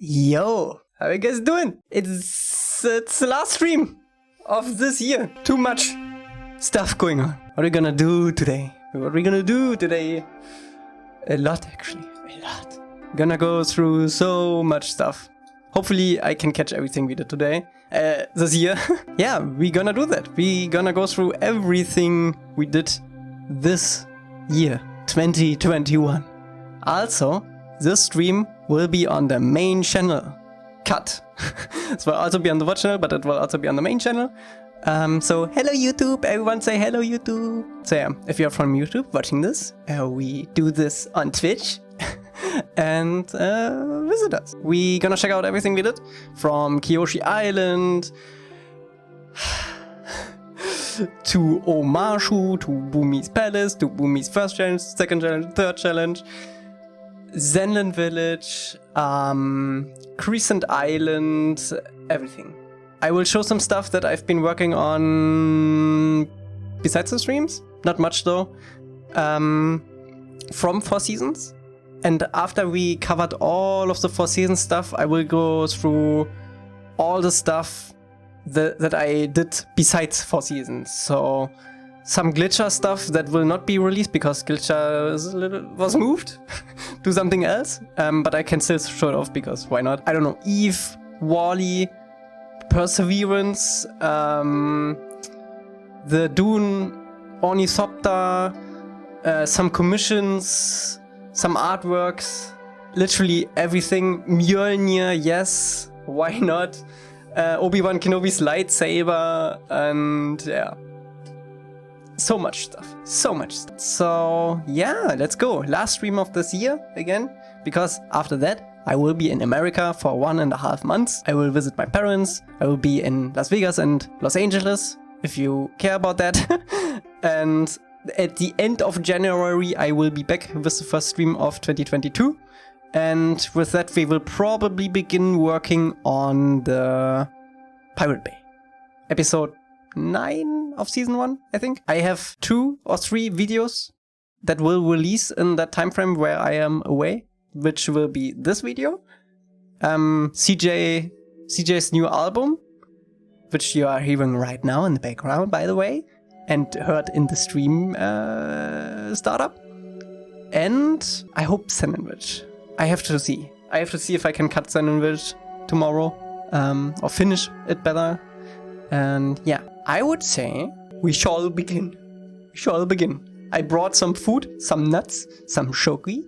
Yo, how are you guys doing? It's the last stream of this year. Too much stuff going on. What are we gonna do today? A lot, actually. A lot. Gonna go through so much stuff. Hopefully I can catch everything we did today. This year. Yeah, we're gonna do that. We're gonna go through everything we did this year, 2021. Also, this stream will be on the main channel. Cut. It will also be on the watch channel, but it will also be on the main channel. So hello YouTube, everyone say hello YouTube. So yeah, if you're from YouTube watching this, we do this on Twitch. And visit us. We're gonna check out everything we did, from Kyoshi Island to Omashu, to Bumi's Palace, to Bumi's first challenge, second challenge, third challenge, Senlin Village, Crescent Island, everything. I will show some stuff that I've been working on besides the streams, not much though, from 4 Seasons. And after we covered all of the 4 Seasons stuff, I will go through all the stuff that I did besides 4 Seasons. So some Glitcher stuff that will not be released because Glitcher was moved to something else. But I can still show it off because why not? I don't know, Eve, Wally, Perseverance, the Dune, Ornithopter, some commissions, some artworks, literally everything. Mjolnir, yes, why not? Obi-Wan Kenobi's lightsaber, and yeah. So much stuff, so much stuff. So yeah, let's go. Last stream of this year again, because after that I will be in America for 1.5 months. I will visit my parents. I will be in Las Vegas and Los Angeles, if you care about that. And at the end of January, I will be back with the first stream of 2022. And with that, we will probably begin working on the Pirate Bay. Episode 9 of Season 1, I think. I have 2 or 3 videos that will release in that time frame where I am away, which will be this video, CJ's new album, which you are hearing right now in the background, by the way, and heard in the stream startup. And I hope Senlin Village. I have to see if I can cut Senlin Village tomorrow, or finish it better. And yeah, I would say we shall begin. I brought some food, some nuts, some shoki.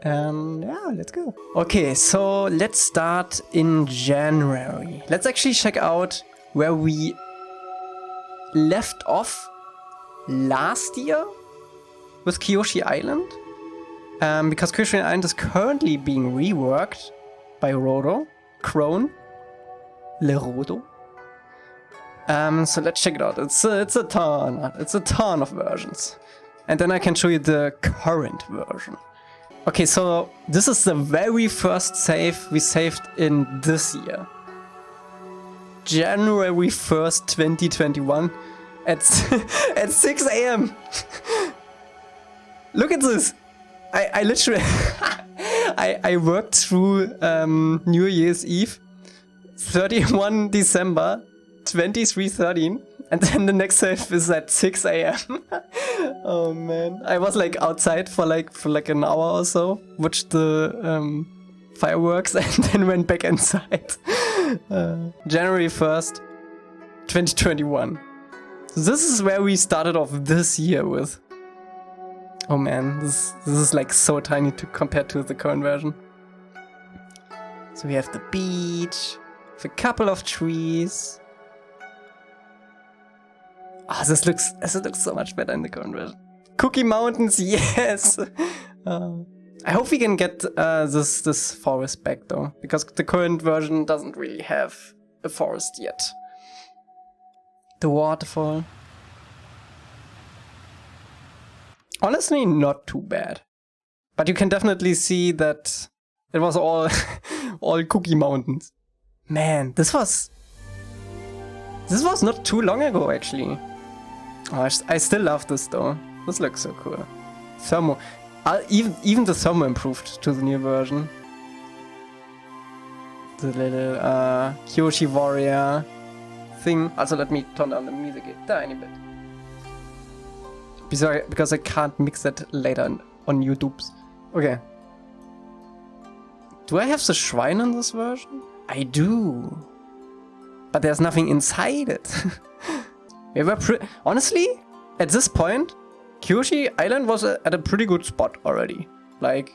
And yeah, let's go. Okay, so let's start in January. Let's actually check out where we left off last year with Kyoshi Island. Because Kyoshi Island is currently being reworked by Rodo, Crone, Lerodo. So let's check it out. It's a ton of versions. And then I can show you the current version. Okay, so this is the very first save we saved in this year. January 1st, 2021 at 6 AM. Look at this. I literally I worked through New Year's Eve, 31 December, 23:13, and then the next save is at 6 AM. Oh man, I was like outside for like an hour or so, watched the fireworks, and then went back inside. January 1st, 2021. So this is where we started off this year with. Oh man, this is like so tiny to compare to the current version. So we have the beach, with a couple of trees. Ah, this looks so much better in the current version. Cookie Mountains, yes! I hope we can get this forest back though, because the current version doesn't really have a forest yet. The waterfall. Honestly, not too bad. But you can definitely see that it was all Cookie Mountains. Man, this was not too long ago, actually. Oh, I still love this though. This looks so cool. Thermo. Even the thermo improved to the new version. The little Kyoshi warrior thing. Also, let me turn down the music a tiny bit. Because I can't mix that later on YouTube. Okay. Do I have the shrine in this version? I do. But there's nothing inside it. We were honestly, at this point, Kyoshi Island was at a pretty good spot already. Like,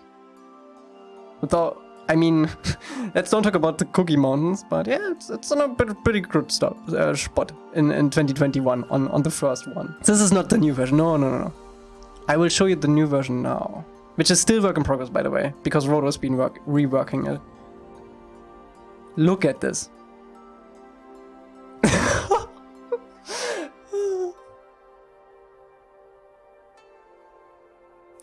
without, I mean, let's don't talk about the Cookie Mountains, but yeah, it's on a pretty good spot in 2021 on the first one. This is not the new version. No. I will show you the new version now, which is still work in progress, by the way, because Roto's been reworking it. Look at this.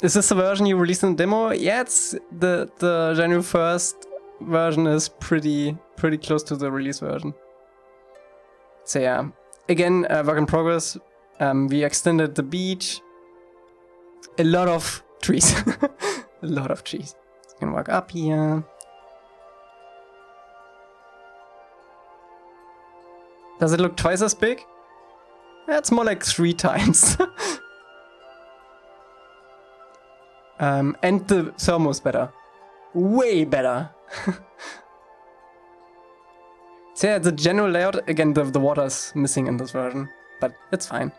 Is this the version you released in the demo? Yeah, it's the January 1st version is pretty close to the release version. So yeah, again, work in progress. We extended the beach. A lot of trees. A lot of trees. You can walk up here. Does it look twice as big? That's more like 3 times. And the thermo's better. Way better. So yeah, the general layout, again, the water's missing in this version, but it's fine.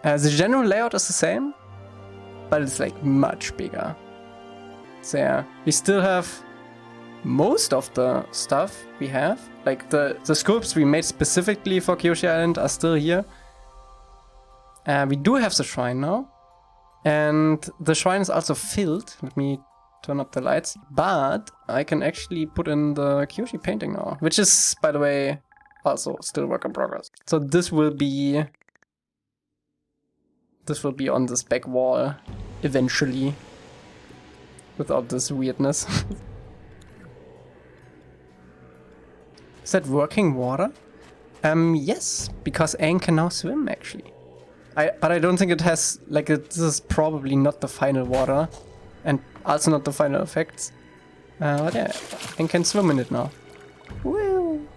The general layout is the same, but it's like much bigger. So yeah, we still have most of the stuff we have. Like the sculpts we made specifically for Kyoshi Island are still here. We do have the shrine now. And the shrine is also filled. Let me turn up the lights. But I can actually put in the Kyoshi painting now, which is, by the way, also still work in progress. So this will be on this back wall eventually, without this weirdness. Is that working water? Yes, because Aang can now swim actually. But I don't think it has, like, this is probably not the final water, and also not the final effects. But yeah, Aang can swim in it now. Woo!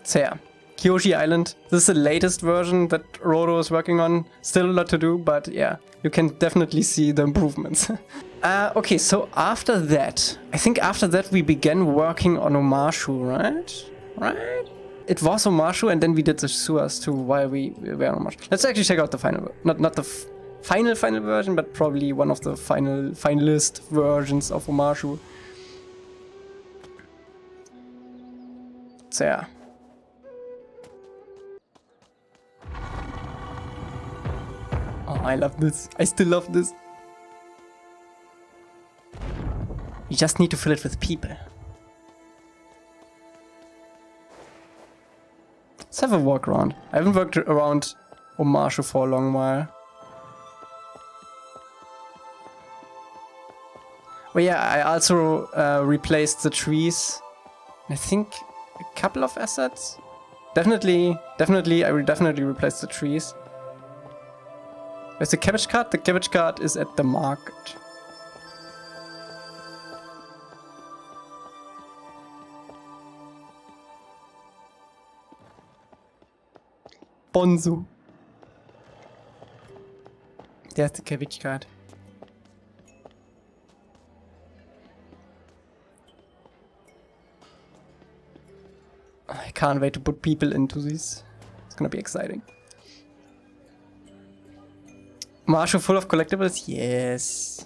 So yeah, Kyoshi Island. This is the latest version that Roto is working on. Still a lot to do, but yeah, you can definitely see the improvements. Okay, so after that, I think after that we began working on Omashu, right? Right? It was Omashu, and then we did the sewers too while we were on Omashu. Let's actually check out the final, not the final version, but probably one of the finalist versions of Omashu. So yeah. Oh, I love this. I still love this. You just need to fill it with people. Let's have a walk around. I haven't walked around Omashu for a long while. Oh yeah, I also replaced the trees. I think a couple of assets. Definitely, I will definitely replace the trees. Where's the cabbage cart? The cabbage cart is at the market. Bonzo. There's the cabbage cart. I can't wait to put people into this. It's gonna be exciting. Omashu full of collectibles? Yes.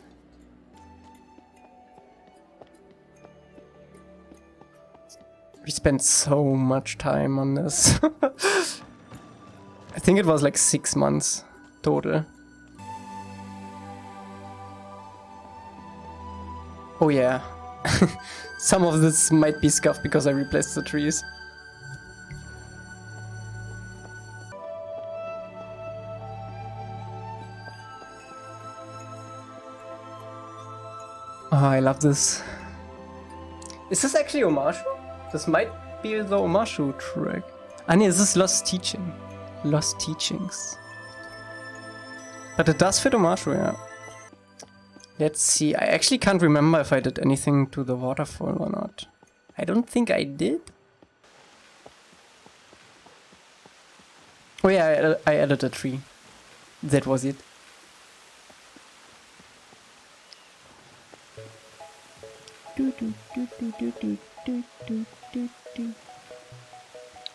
We spent so much time on this. I think it was like 6 months total. Oh yeah. Some of this might be scuffed because I replaced the trees. Oh, I love this. Is this actually Omashu? This might be the Omashu track. Ah, nee, this is Lost Teaching. Lost Teachings. But it does fit Omashu, yeah. Let's see. I actually can't remember if I did anything to the waterfall or not. I don't think I did. Oh yeah, I added a tree. That was it.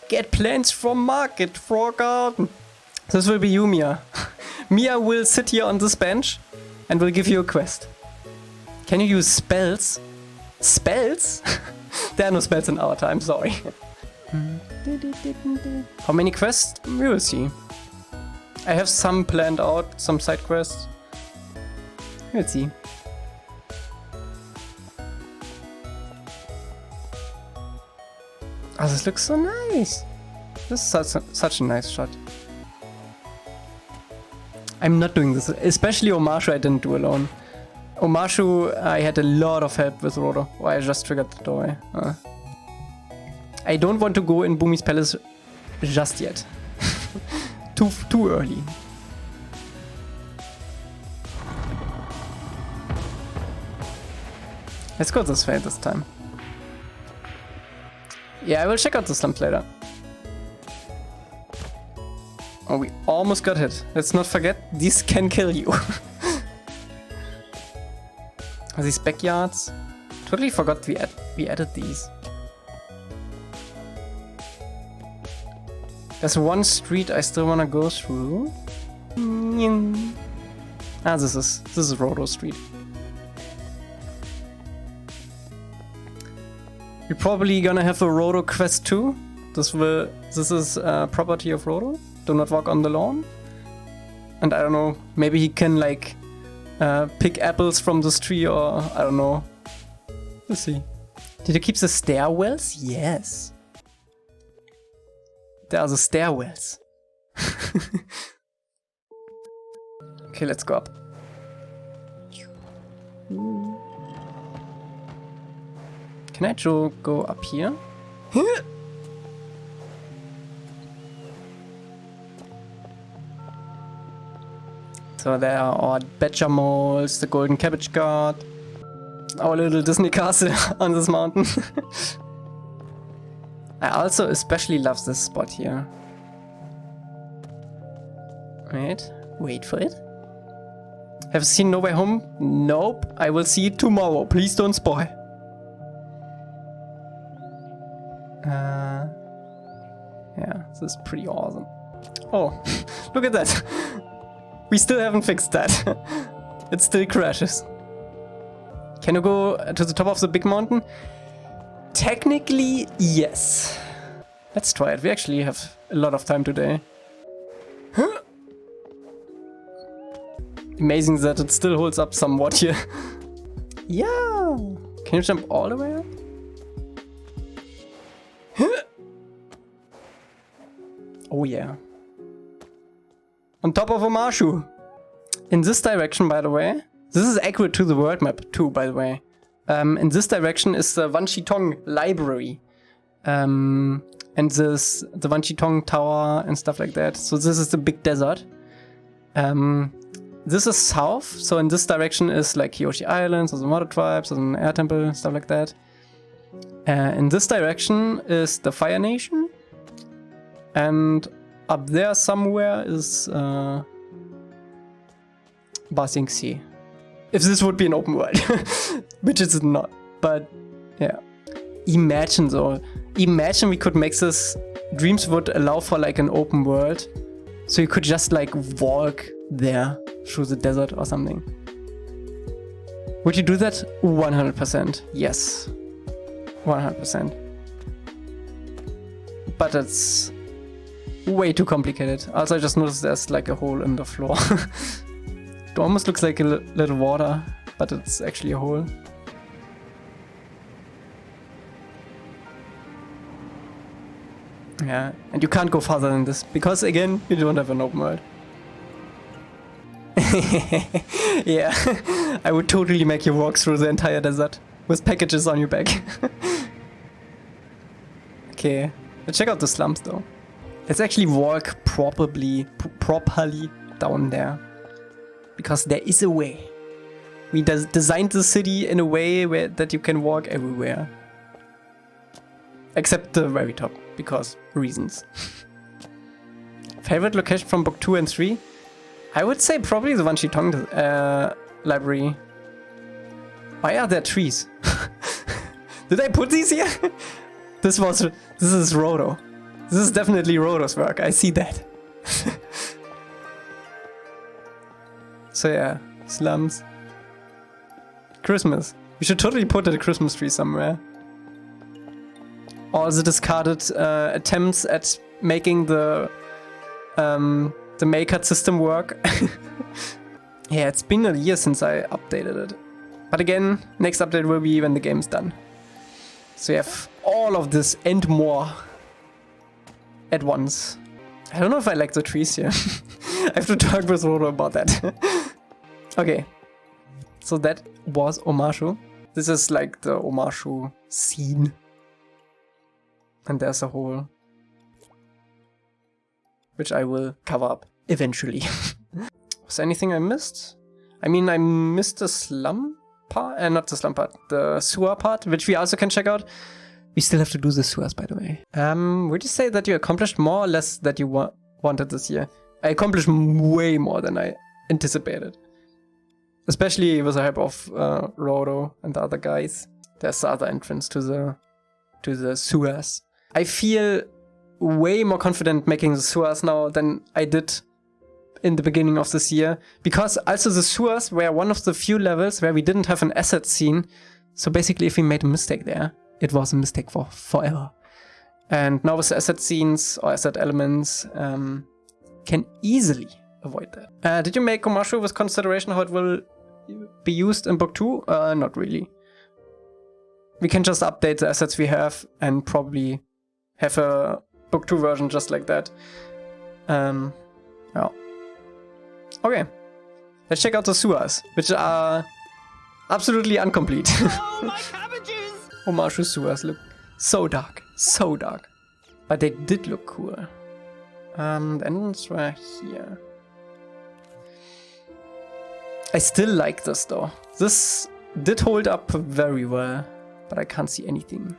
Get plants from market for garden. This will be you, Mia. Mia will sit here on this bench and will give you a quest. Can you use spells? Spells? There are no spells in Avatar, I'm sorry. How many quests? We will see. I have some planned out, some side quests. Let's see. Oh, this looks so nice. This is such a nice shot. I'm not doing this, especially Omashu I didn't do alone. Omashu, I had a lot of help with Roto. Oh, I just triggered the doorway. I don't want to go in Bumi's palace just yet. Too early. Let's go this way this time. Yeah, I will check out the slump later. Oh, we almost got hit. Let's not forget, these can kill you. Are these backyards? Totally forgot we added these. There's one street I still wanna go through. Ah, this is Roto Street. We're probably gonna have a Roto quest too. This is property of Roto. Do not walk on the lawn. And I don't know, maybe he can like pick apples from this tree, or I don't know. Let's see. Did he keep the stairwells? Yes. There are the stairwells. Okay, let's go up. Can I go up here? So there are our badger moles, the golden cabbage guard, our little Disney castle on this mountain. I also especially love this spot here. Wait for it. Have you seen No Way Home? Nope, I will see it tomorrow. Please don't spoil. Yeah, this is pretty awesome. Oh, look at that. We still haven't fixed that. It still crashes. Can you go to the top of the big mountain? Technically, yes. Let's try it. We actually have a lot of time today. Huh? Amazing that it still holds up somewhat here. Yeah. Can you jump all the way up? Huh? Oh yeah. On top of Omashu. In this direction, by the way. This is accurate to the world map too, by the way. In this direction is the Wanchitong library. And the Wanchitong tower and stuff like that. So this is the big desert. This is south. So in this direction is like Kyoshi Island, so the water tribes, so an air temple, stuff like that. In this direction is the Fire Nation. And up there somewhere is Ba Sing Se. If this would be an open world, which it's not, but yeah. Imagine though, imagine we could make this, Dreams would allow for like an open world, so you could just like walk there through the desert or something. Would you do that? 100%, yes, 100%. But it's way too complicated. Also, I just noticed there's like a hole in the floor. It almost looks like a little water, but it's actually a hole. Yeah, and you can't go farther than this, because again, you don't have an open world. Yeah, I would totally make you walk through the entire desert with packages on your back. Okay, let's check out the slums though. Let's actually walk properly down there. Because there is a way. We designed the city in a way that you can walk everywhere. Except the very top, because reasons. Favorite location from book 2 and 3? I would say probably the Wanshi Tong library. Why are there trees? Did I put these here? This is Rodo. This is definitely Rodo's work, I see that. So yeah, slums. Christmas. We should totally put a Christmas tree somewhere. All the discarded attempts at making the Maker system work. Yeah, it's been a year since I updated it. But again, next update will be when the game's done. So you have all of this and more at once. I don't know if I like the trees here. I have to talk with Rodo about that. Okay. So that was Omashu. This is like the Omashu scene. And there's a hole. Which I will cover up eventually. Was there anything I missed? I mean, I missed the slum part, not the slum part, the sewer part, which we also can check out. We still have to do the sewers, by the way. Would you say that you accomplished more or less that you wanted this year? I accomplished way more than I anticipated. Especially with the help of Rodo and the other guys. There's the other entrance to the sewers. I feel way more confident making the sewers now than I did in the beginning of this year. Because also the sewers were one of the few levels where we didn't have an asset scene. So basically if we made a mistake there, it was a mistake for forever. And now with the asset scenes or asset elements, can easily avoid that. Did you make Omashu with consideration how it will be used in book 2? Not really. We can just update the assets we have and probably have a book 2 version just like that. Yeah. Okay. Let's check out the sewers, which are absolutely incomplete. Oh, my cabbages! Omashu sewers look so dark. So dark. But they did look cool. The entrance were here. I still like this though. This did hold up very well, but I can't see anything.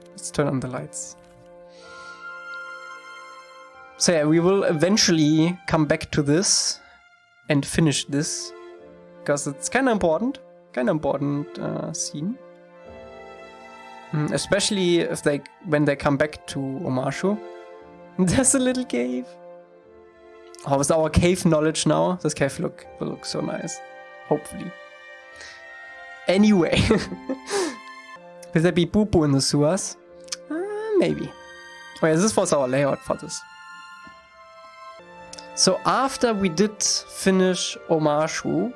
Let's turn on the lights. So yeah, we will eventually come back to this and finish this, because it's kind of important. Scene. Especially if when they come back to Omashu. There's a little cave. Oh, with our cave knowledge now, this cave will look so nice. Hopefully. Anyway. Will there be poo-poo in the sewers? Maybe. Oh yeah, this was our layout for this. So after we did finish Omashu,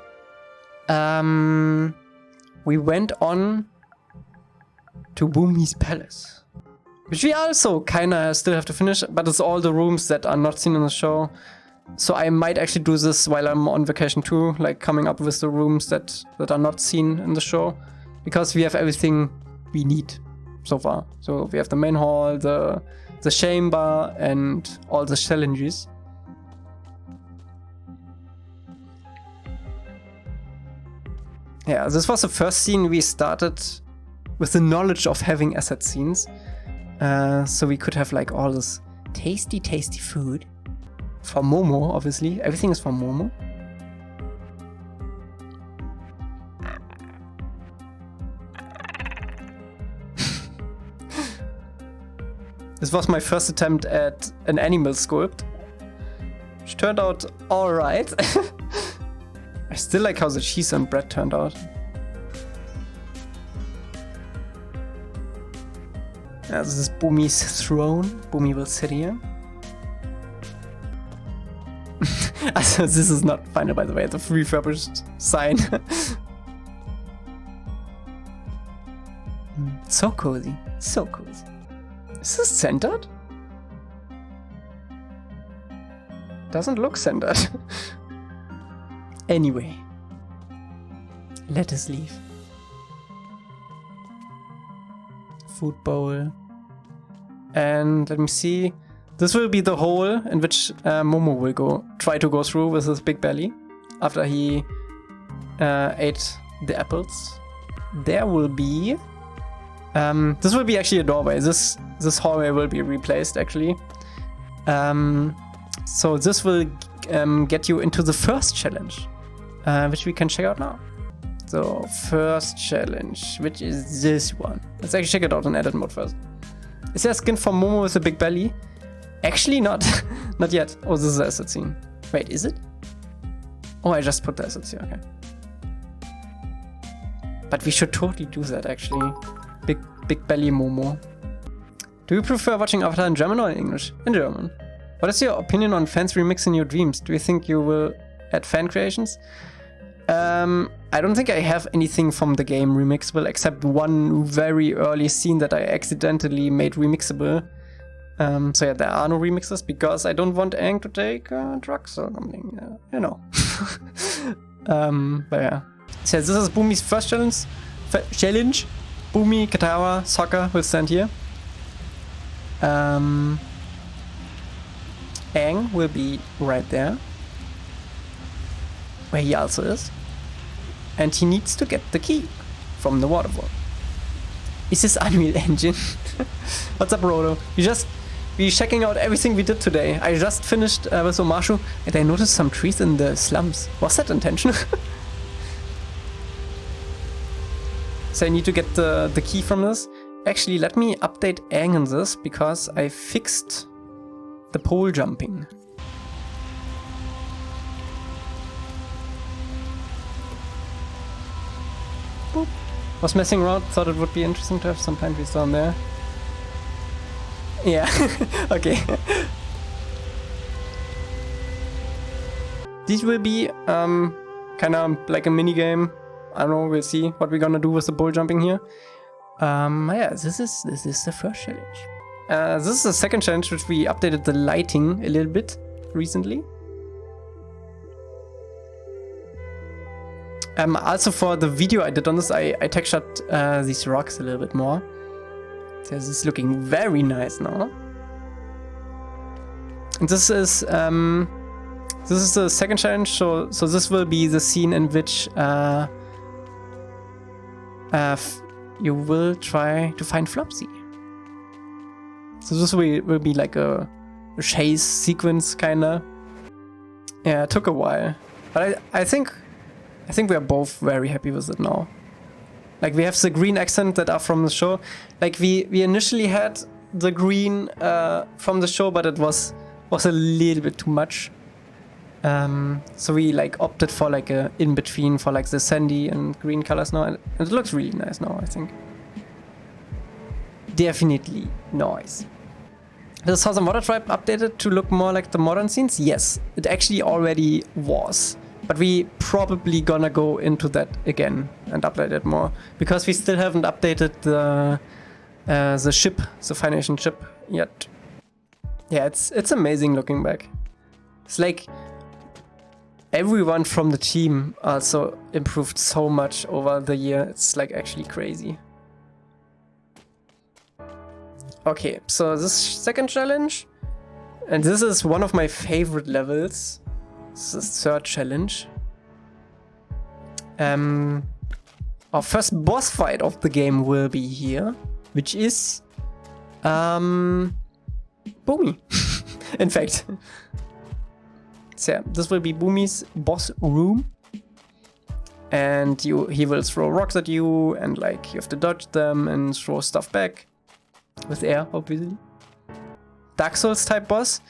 we went on to Bumi's palace. Which we also kinda still have to finish, but it's all the rooms that are not seen in the show. So I might actually do this while I'm on vacation too, like coming up with the rooms that are not seen in the show. Because we have everything we need so far. So we have the main hall, the chamber, and all the challenges. Yeah, this was the first scene we started with the knowledge of having asset scenes. So we could have like all this tasty food. For Momo, obviously. Everything is for Momo. This was my first attempt at an animal sculpt, which turned out alright. I still like how the cheese and bread turned out. Yeah, this is Bumi's throne. Bumi will sit here. Also, this is not final, by the way, the refurbished sign. So cozy. So cozy. Is this centered? Doesn't look centered. Anyway. Let us leave. Food bowl. And let me see. This will be the hole in which Momo will try to go through with his big belly after he ate the apples, there will be... this will be actually a doorway. This hallway will be replaced, actually. So this will get you into the first challenge, which we can check out now. So, first challenge, which is this one. Let's actually check it out in edit mode first. Is there a skin for Momo with a big belly? Actually not. Not yet. Oh, this is the asset scene. Wait, is it? Oh, I just put the assets here, okay. But we should totally do that, actually. Big belly Momo. Do you prefer watching Avatar in German or in English? In German. What is your opinion on fans remixing your dreams? Do you think you will add fan creations? I don't think I have anything from the game remixable except one very early scene that I accidentally made remixable. So yeah, there are no remixes because I don't want Aang to take drugs or something, you know. But yeah. So this is Bumi's first challenge. Bumi, Katara, Sokka will stand here. Aang will be right there, where he also is. And he needs to get the key from the waterfall. Is this Unreal Engine? What's up, Rodo? We're checking out everything we did today. I just finished with Omashu and I noticed some trees in the slums. Was that intentional? So I need to get the key from this. Actually, let me update Aang in this because I fixed the pole jumping. Boop. Was messing around, thought it would be interesting to have some pine trees down there. Yeah, okay. These will be kind of like a mini game. I don't know, we'll see what we're gonna do with the pole jumping here. Yeah, this is the first challenge. This is the second challenge, which we updated the lighting a little bit recently. Also for the video I did on this, I textured these rocks a little bit more. So this is looking very nice now. And this is the second challenge, so this will be the scene in which you will try to find Flopsy. So this will be like a chase sequence, kinda. Yeah, it took a while, but I think we are both very happy with it now. Like, we have the green accent that are from the show. Like, we initially had the green from the show, but it was a little bit too much. So we like opted for like a in-between for like the sandy and green colors now, and it looks really nice now, I think. Definitely nice. The Southern Water Tribe updated to look more like the modern scenes? Yes, it actually already was. But we probably gonna go into that again and update it more. Because we still haven't updated the ship, the Fire Nation ship, yet. Yeah, it's amazing looking back. It's like everyone from the team also improved so much over the year. It's like actually crazy. Okay, so this second challenge, and this is one of my favorite levels. This is the third challenge. Our first boss fight of the game will be here, which is Bumi. In fact. So yeah, this will be Bumi's boss room. And he will throw rocks at you, and like you have to dodge them and throw stuff back. With air, obviously. Dark Souls type boss?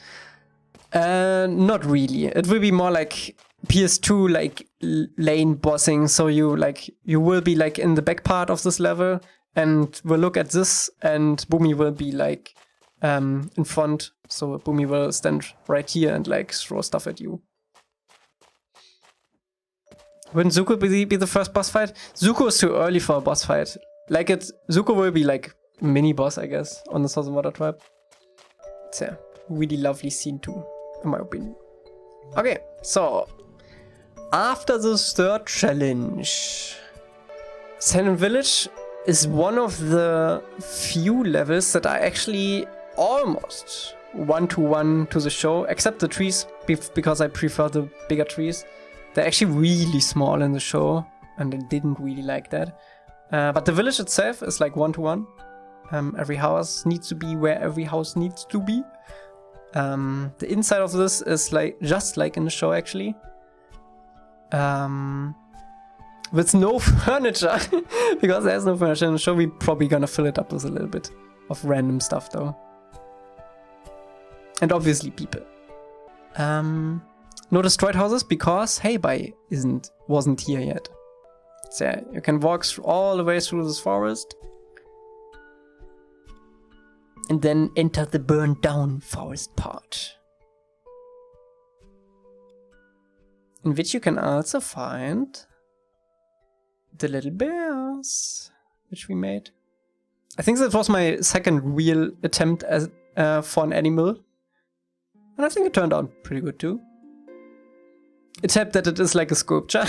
Not really. It will be more like PS2 like lane bossing. So you will be like in the back part of this level and will look at this, and Bumi will be like in front. So Bumi will stand right here and like throw stuff at you. Wouldn't Zuko be the first boss fight? Zuko is too early for a boss fight. Like Zuko will be like mini boss, I guess, on the Southern Water Tribe. It's a really lovely scene too, in my opinion. Okay, so after this third challenge, Senlin Village is one of the few levels that are actually almost one-to-one to the show, except the trees, because I prefer the bigger trees. They're actually really small in the show. and I didn't really like that. But the village itself is like 1-to-1. Every house needs to be where every house needs to be. The inside of this is like just like in the show actually. With no furniture, because there's no furniture in the show. We're probably gonna fill it up with a little bit of random stuff though. And obviously people. No destroyed houses because hey, Pai wasn't here yet. So yeah, you can walk all the way through this forest. And then enter the burned down forest part. In which you can also find the little bears, which we made. I think that was my second real attempt as, for an animal. And I think it turned out pretty good too. Except that it is like a sculpture.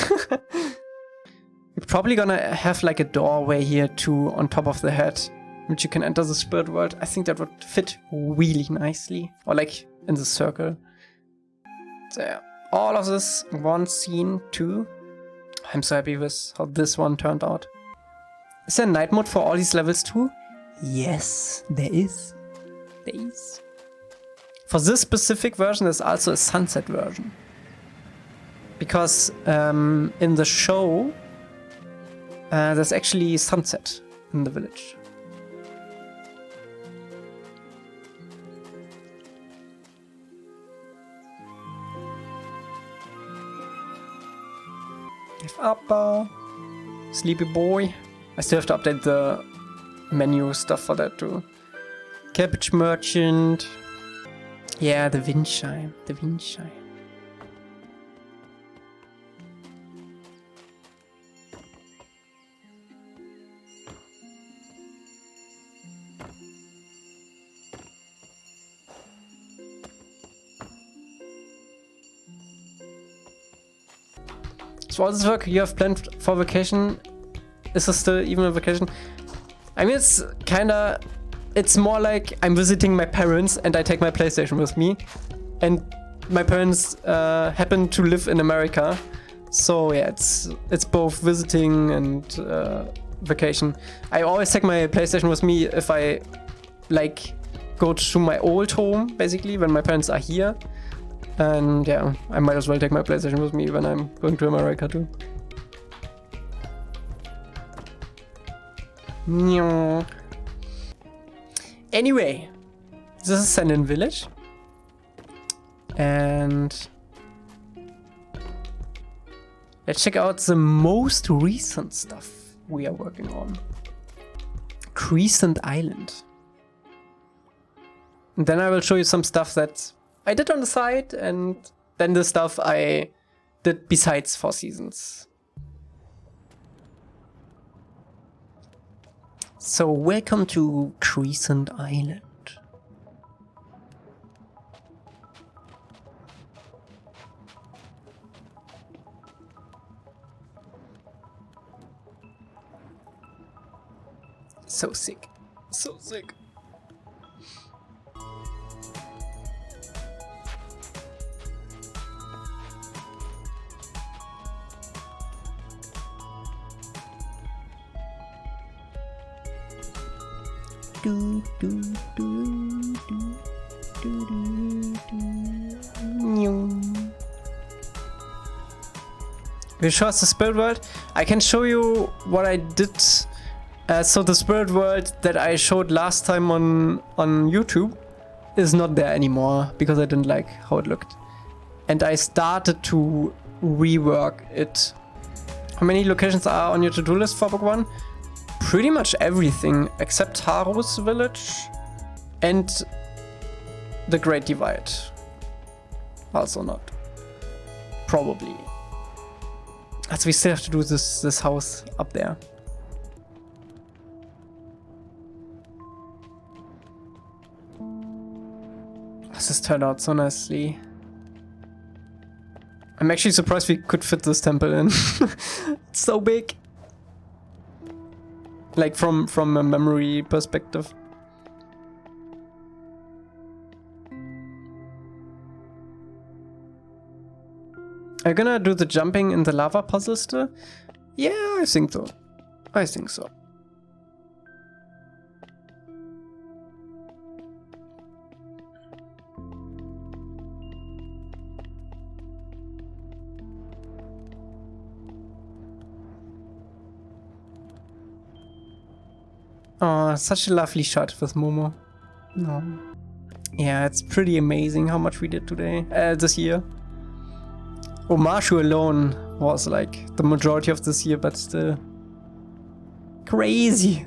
You're probably gonna have like a doorway here too on top of the head, which you can enter the spirit world. I think that would fit really nicely. Or like in the circle. So yeah, all of this one scene too. I'm so happy with how this one turned out. Is there a night mode for all these levels too? Yes, there is. There is. For this specific version, there's also a sunset version. Because in the show, there's actually sunset in the village. Give up, sleepy boy. I still have to update the menu stuff for that too. Cabbage merchant. Yeah, the wind chime. The wind chime. So all this work you have planned for vacation, is this still even a vacation? I mean, it's kinda, it's more like I'm visiting my parents and I take my PlayStation with me. And my parents happen to live in America. So yeah, it's both visiting and vacation. I always take my PlayStation with me if I like go to my old home, basically, when my parents are here. And yeah, I might as well take my PlayStation with me when I'm going to America too. Anyway, this is Senlin Village. And let's check out the most recent stuff we are working on. Crescent Island. And then I will show you some stuff that I did on the side, and then the stuff I did besides 4 Seasons. So welcome to Crescent Island. So sick. So sick. Do, do, do, do, do, do, do. We show us the spirit world. I can show you what I did. So the spirit world that I showed last time on YouTube is not there anymore because I didn't like how it looked. And I started to rework it. How many locations are on your to-do list for book 1? Pretty much everything except Haru's village and the Great Divide. Also not. Probably. As we still have to do this house up there. This turned out so nicely. I'm actually surprised we could fit this temple in. It's so big. Like from a memory perspective. I'm gonna do the jumping in the lava puzzle still. Yeah, I think so. I think so. Oh, such a lovely shot with Momo. No. Yeah, it's pretty amazing how much we did today, this year. Omashu alone was like the majority of this year, but still crazy.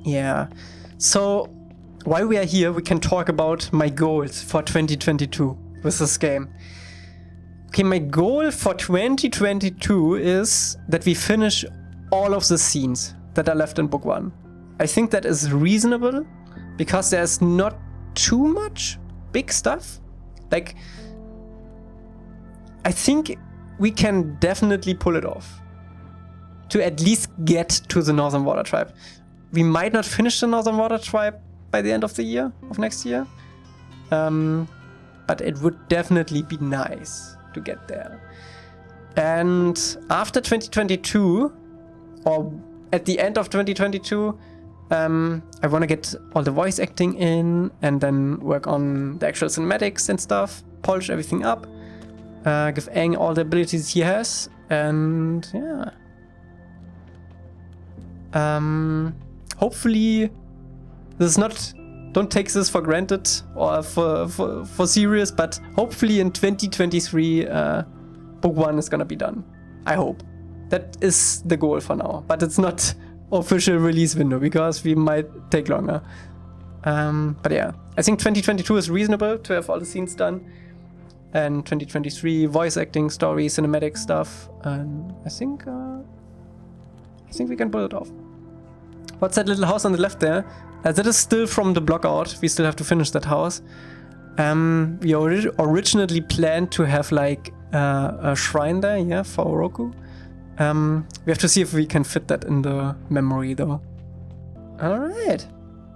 Yeah. So while we are here, we can talk about my goals for 2022 with this game. Okay, my goal for 2022 is that we finish all of the scenes that are left in book 1. I think that is reasonable because there's not too much big stuff. Like, I think we can definitely pull it off to at least get to the Northern Water Tribe. We might not finish the Northern Water Tribe by the end of the year, of next year. But it would definitely be nice to get there. And after 2022, or at the end of 2022, I want to get all the voice acting in and then work on the actual cinematics and stuff, polish everything up, give Aang all the abilities he has, and yeah. Hopefully, this is not, don't take this for granted or for serious, but hopefully in 2023, book 1 is gonna be done. I hope. That is the goal for now, but it's not official release window because we might take longer. But yeah, I think 2022 is reasonable to have all the scenes done, and 2023 voice acting, story, cinematic stuff. And I think we can pull it off. What's that little house on the left there? That is still from the block out. We still have to finish that house. We originally planned to have like a shrine there, yeah, for Roku. We have to see if we can fit that in the memory though. Alright.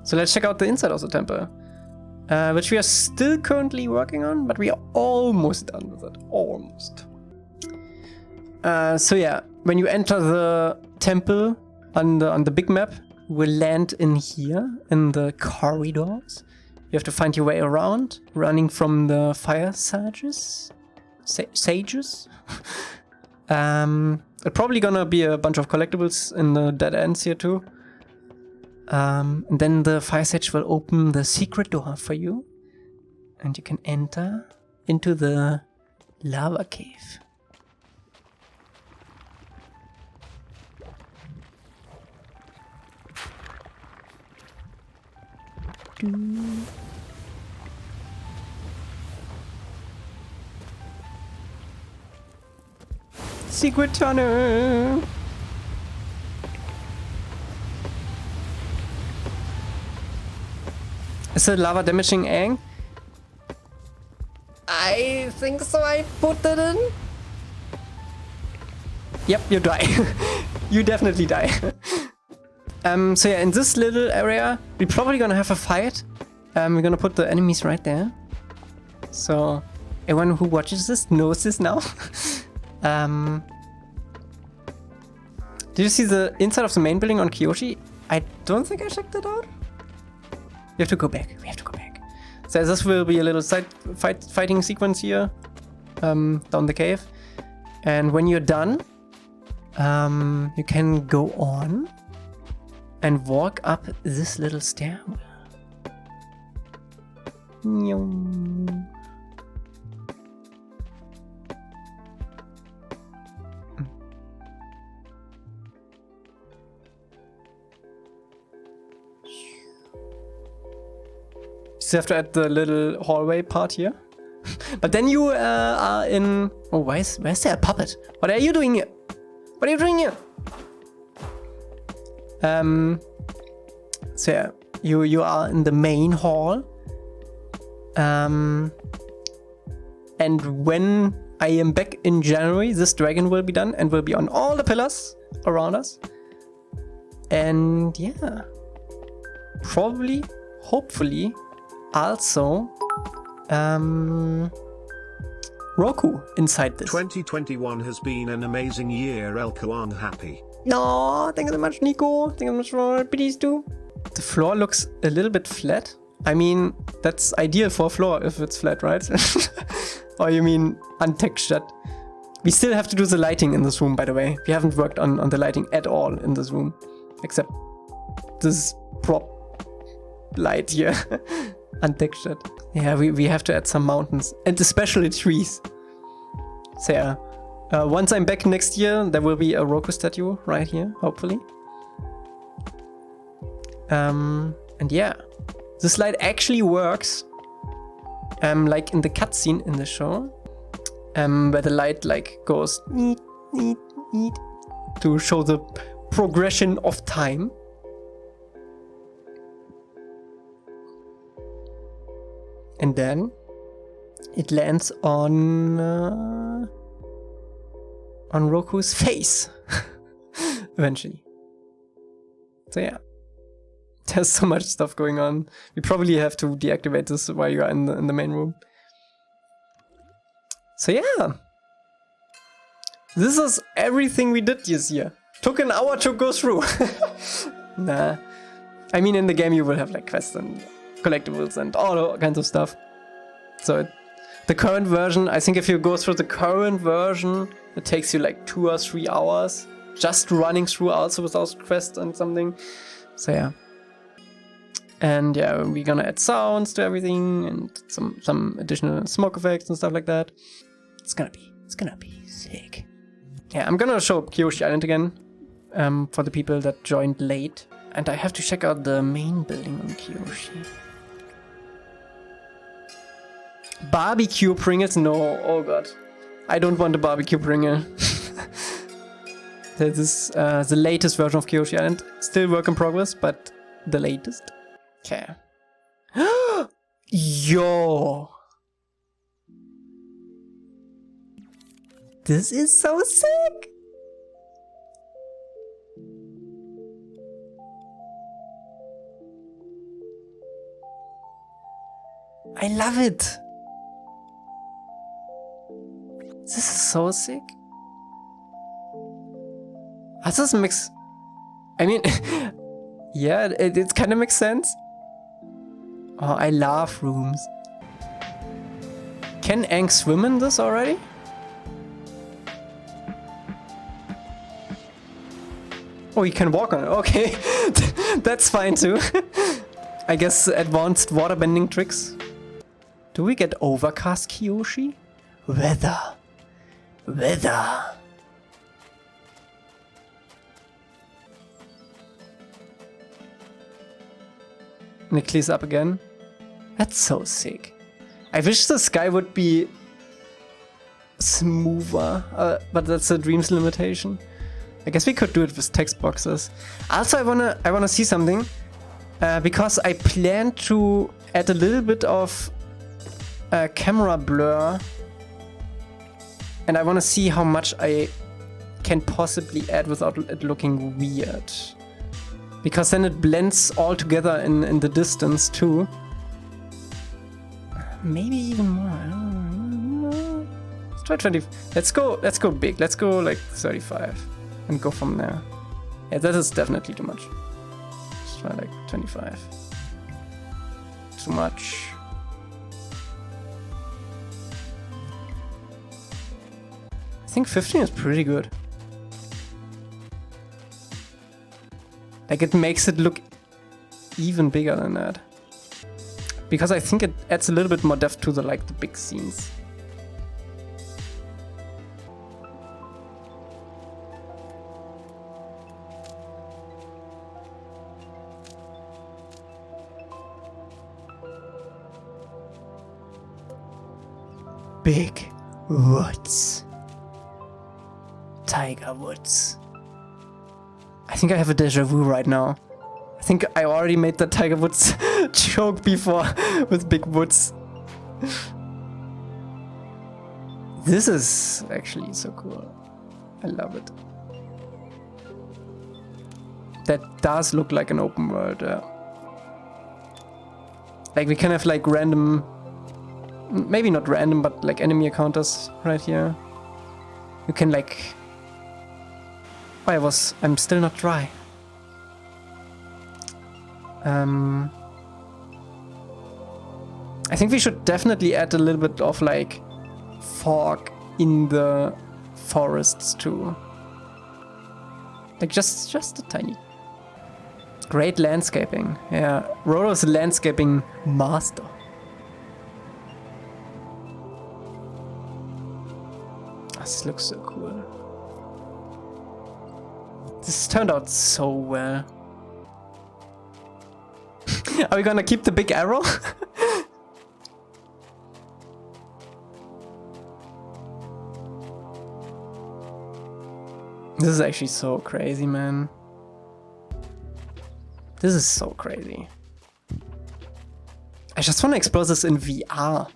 So let's check out the inside of the temple. Which we are still currently working on, but we are almost done with it. Almost. So yeah, when you enter the temple on the big map, you will land in here, in the corridors. You have to find your way around, running from the fire sages. Sages? It's probably gonna be a bunch of collectibles in the dead ends here too. And then the fire sage will open the secret door for you. And you can enter into the lava cave. Secret tunnel. Is the lava damaging Aang? I think so. I put that in. Yep, you die. You definitely die. So yeah, in this little area, we're probably gonna have a fight. We're gonna put the enemies right there. So everyone who watches this knows this now. Did you see the inside of the main building on Kyoshi? I don't think I checked it out. We have to go back. We have to go back. So this will be a little side fighting sequence here, down the cave. And when you're done, you can go on and walk up this little stairwell. You have to add the little hallway part here. But then you are in... Oh, where's there a puppet? What are you doing here? What are you doing here? So yeah, you are in the main hall. And when I am back in January, this dragon will be done and will be on all the pillars around us. And yeah, probably, hopefully, also Roku inside this. 2021 has been an amazing year, Elca. I'm happy. No, thank you so much, Nico. Thank you so much for please too. The floor looks a little bit flat. I mean, that's ideal for a floor if it's flat, right? Or you mean untextured? We still have to do the lighting in this room, by the way. We haven't worked on the lighting at all in this room. Except this prop light here. Untextured. Yeah, we have to add some mountains. And especially trees. So yeah. Once I'm back next year, there will be a Roku statue right here, hopefully. And yeah. This light actually works. Like in the cutscene in the show. Where the light like goes neat, neat, neat, to show the progression of time. And then it lands on Roku's face eventually. So yeah, there's so much stuff going on. We probably have to deactivate this while you are in the main room. So yeah, this is everything we did this year. Took an hour to go through. Nah, I mean in the game you will have like quests and collectibles and all kinds of stuff. So the current version, I think if you go through the current version, it takes you like 2 or 3 hours just running through also without quests and something. So yeah. And yeah, we're gonna add sounds to everything and some additional smoke effects and stuff like that. It's gonna be sick. Yeah, I'm gonna show Kyoshi Island again for the people that joined late. And I have to check out the main building on Kyoshi. Barbecue Pringles? No, oh god. I don't want a barbecue Pringle. This is the latest version of Kyoshi Island. Still work in progress, but the latest. Okay. Yo! This is so sick! I love it! This is so sick. Does this mix? I mean, yeah, it kind of makes sense. Oh, I love rooms. Can Aang swim in this already? Oh, he can walk on it. Okay, that's fine too. I guess advanced waterbending tricks. Do we get overcast Kyoshi? Weather. And it clears up again. That's so sick. I wish the sky would be smoother, but that's a Dreams limitation. I guess we could do it with text boxes. Also, I wanna see something because I plan to add a little bit of camera blur, and I wanna see how much I can possibly add without it looking weird. Because then it blends all together in the distance too. Maybe even more. I don't know. Let's try 20. Let's go big. Let's go like 35 and go from there. Yeah, that is definitely too much. Let's try like 25. Too much. I think 15 is pretty good. Like it makes it look even bigger than that. Because I think it adds a little bit more depth to the big scenes. Big woods. Tiger woods. I think I have a déjà vu right now. I think I already made the Tiger Woods joke before with big woods. This is actually so cool. I love it. That does look like an open world. Like we can have like random maybe not random, but like enemy encounters right here. You can like... Oh, I'm still not dry. I think we should definitely add a little bit of like fog in the forests too. Like just a tiny. Great landscaping. Yeah, Roro's a landscaping master. This looks so cool. This turned out so well. Are we gonna keep the big arrow? This is actually so crazy, man. This is so crazy. I just want to explore this in VR.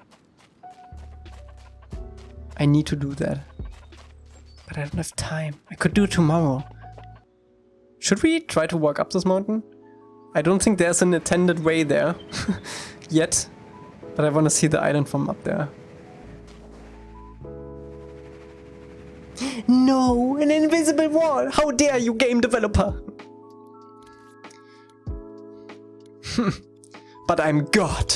I need to do that. But I don't have time. I could do it tomorrow. Should we try to walk up this mountain? I don't think there's an intended way there yet. But I want to see the island from up there. No, an invisible wall! How dare you, game developer! But I'm God.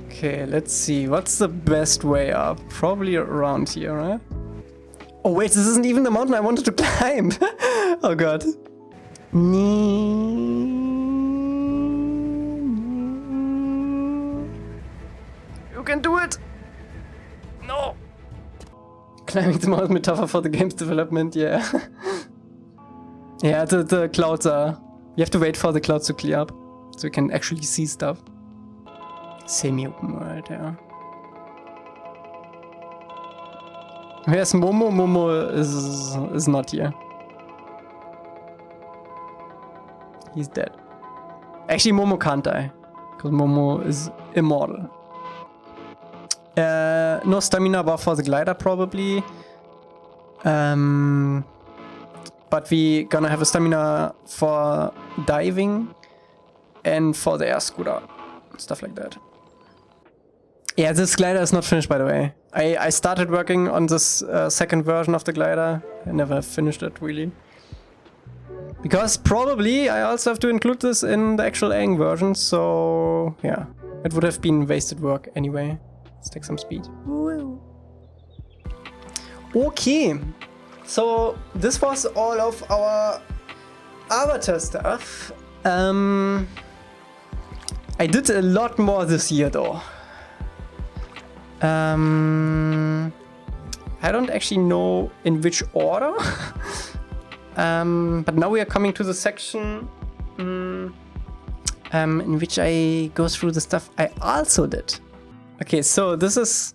Okay, let's see. What's the best way up? Probably around here, right? Oh wait, this isn't even the mountain I wanted to climb! Oh god. You can do it! No! Climbing the mountain metaphor for the game's development, yeah. Yeah, the clouds are... You have to wait for the clouds to clear up, so you can actually see stuff. Semi-open world, yeah. Where's Momo? Momo is not here. He's dead. Actually, Momo can't die, because Momo is immortal. No stamina bar for the glider, probably. But we gonna have a stamina for diving and for the air scooter. Stuff like that. Yeah, this glider is not finished, by the way. I started working on this second version of the glider. I never finished it, really. Because probably I also have to include this in the actual Aang version, so yeah. It would have been wasted work anyway. Let's take some speed. Woo. Okay. So this was all of our Avatar stuff. I did a lot more this year though. I don't actually know in which order. But now we are coming to the section in which I go through the stuff I also did. Okay, so this is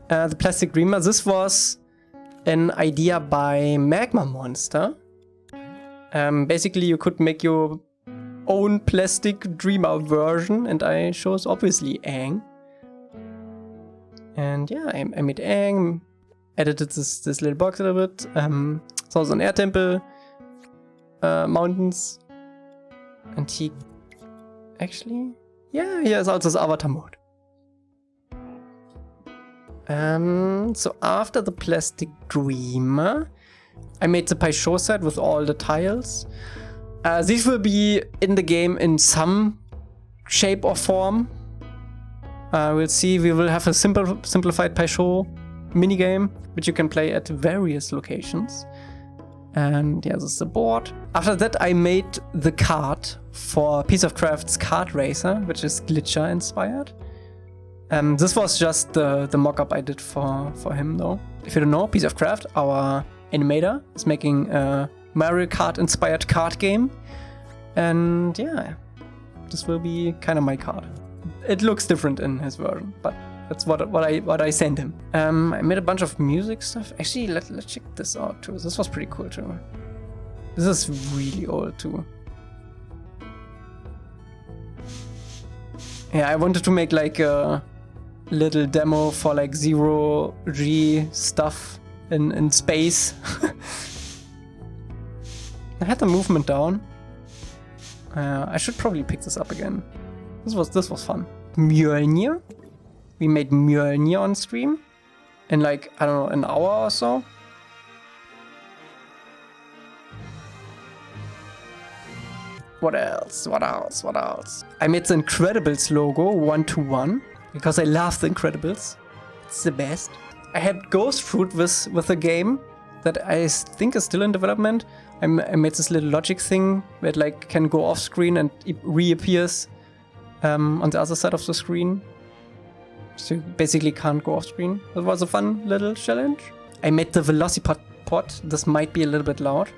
the plastic dreamer. This was an idea by Magma Monster. Basically, you could make your own plastic dreamer version, and I chose obviously Aang. And yeah, I made Aang, edited this little box a little bit. It's also an air temple, mountains, and he actually, yeah, he has also his avatar mode. So after the plastic dreamer, I made the Pai Sho Set with all the tiles. These will be in the game in some shape or form. We'll see. We will have a simplified Pai Sho minigame, which you can play at various locations. And yeah, this is the board. After that, I made the kart for PieceOfCraft's kart racer, which is glitcher inspired. This was just the mock-up I did for him though. If you don't know, PieceOfCraft, our animator, is making a Mario Kart inspired kart game. And yeah, this will be kind of my kart. It looks different in his version, but that's what I sent him. I made a bunch of music stuff. Actually, let's check this out too. This was pretty cool too. This is really old too. Yeah, I wanted to make like a little demo for like 0G stuff in space. I had the movement down. I should probably pick this up again. This was fun. Mjolnir. We made Mjolnir on stream in like, I don't know, an hour or so. What else? What else? What else? I made the Incredibles logo 1-to-1 because I love the Incredibles. It's the best. I had Ghost Fruit with the game that I think is still in development. I made this little logic thing where it like can go off screen and it reappears on the other side of the screen. So you basically can't go off screen. That was a fun little challenge. I made the Velocipod. This might be a little bit loud.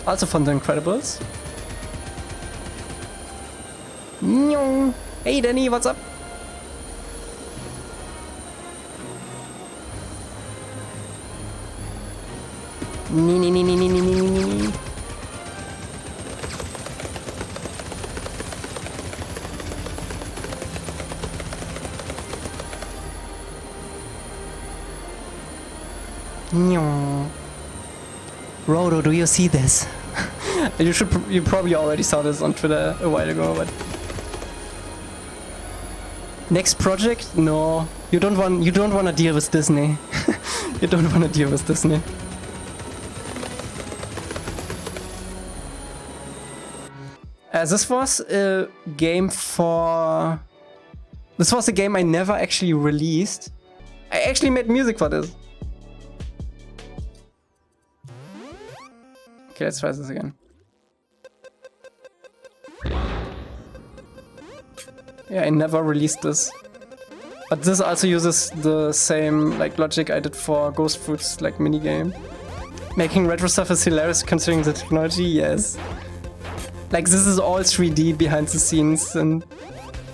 Also from the Incredibles. Hey Danny, what's up? Rodo, do you see this? You probably already saw this on Twitter a while ago, but next project? No, you don't want to deal with Disney. You don't want to deal with Disney. This was a game This was a game I never actually released. I actually made music for this. Okay, let's try this again. Yeah, I never released this. But this also uses the same like logic I did for Ghost Fruit's like minigame. Making retro stuff is hilarious considering the technology, yes. Like this is all 3D behind the scenes, and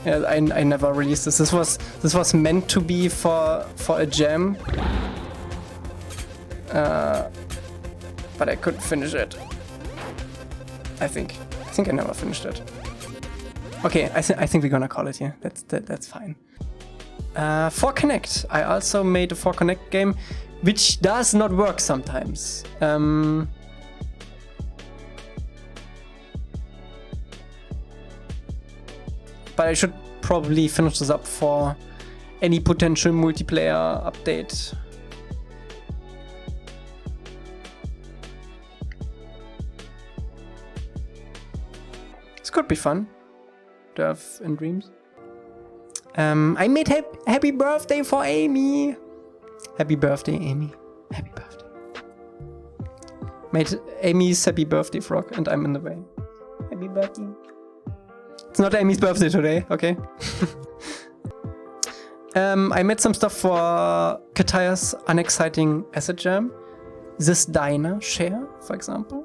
yeah, I never released this. This was meant to be for a jam. But I couldn't finish it. I think I never finished it. Okay, I think we're gonna call it here. That's fine. For Connect, I also made a For Connect game, which does not work sometimes. But I should probably finish this up for any potential multiplayer update. This could be fun to have in Dreams. I made happy birthday for Amy. Happy birthday, Amy. Happy birthday. Made Amy's happy birthday frog, and I'm in the way. Happy birthday. It's not Amy's birthday today, okay? I made some stuff for Kataya's unexciting acid jam. This diner share, for example.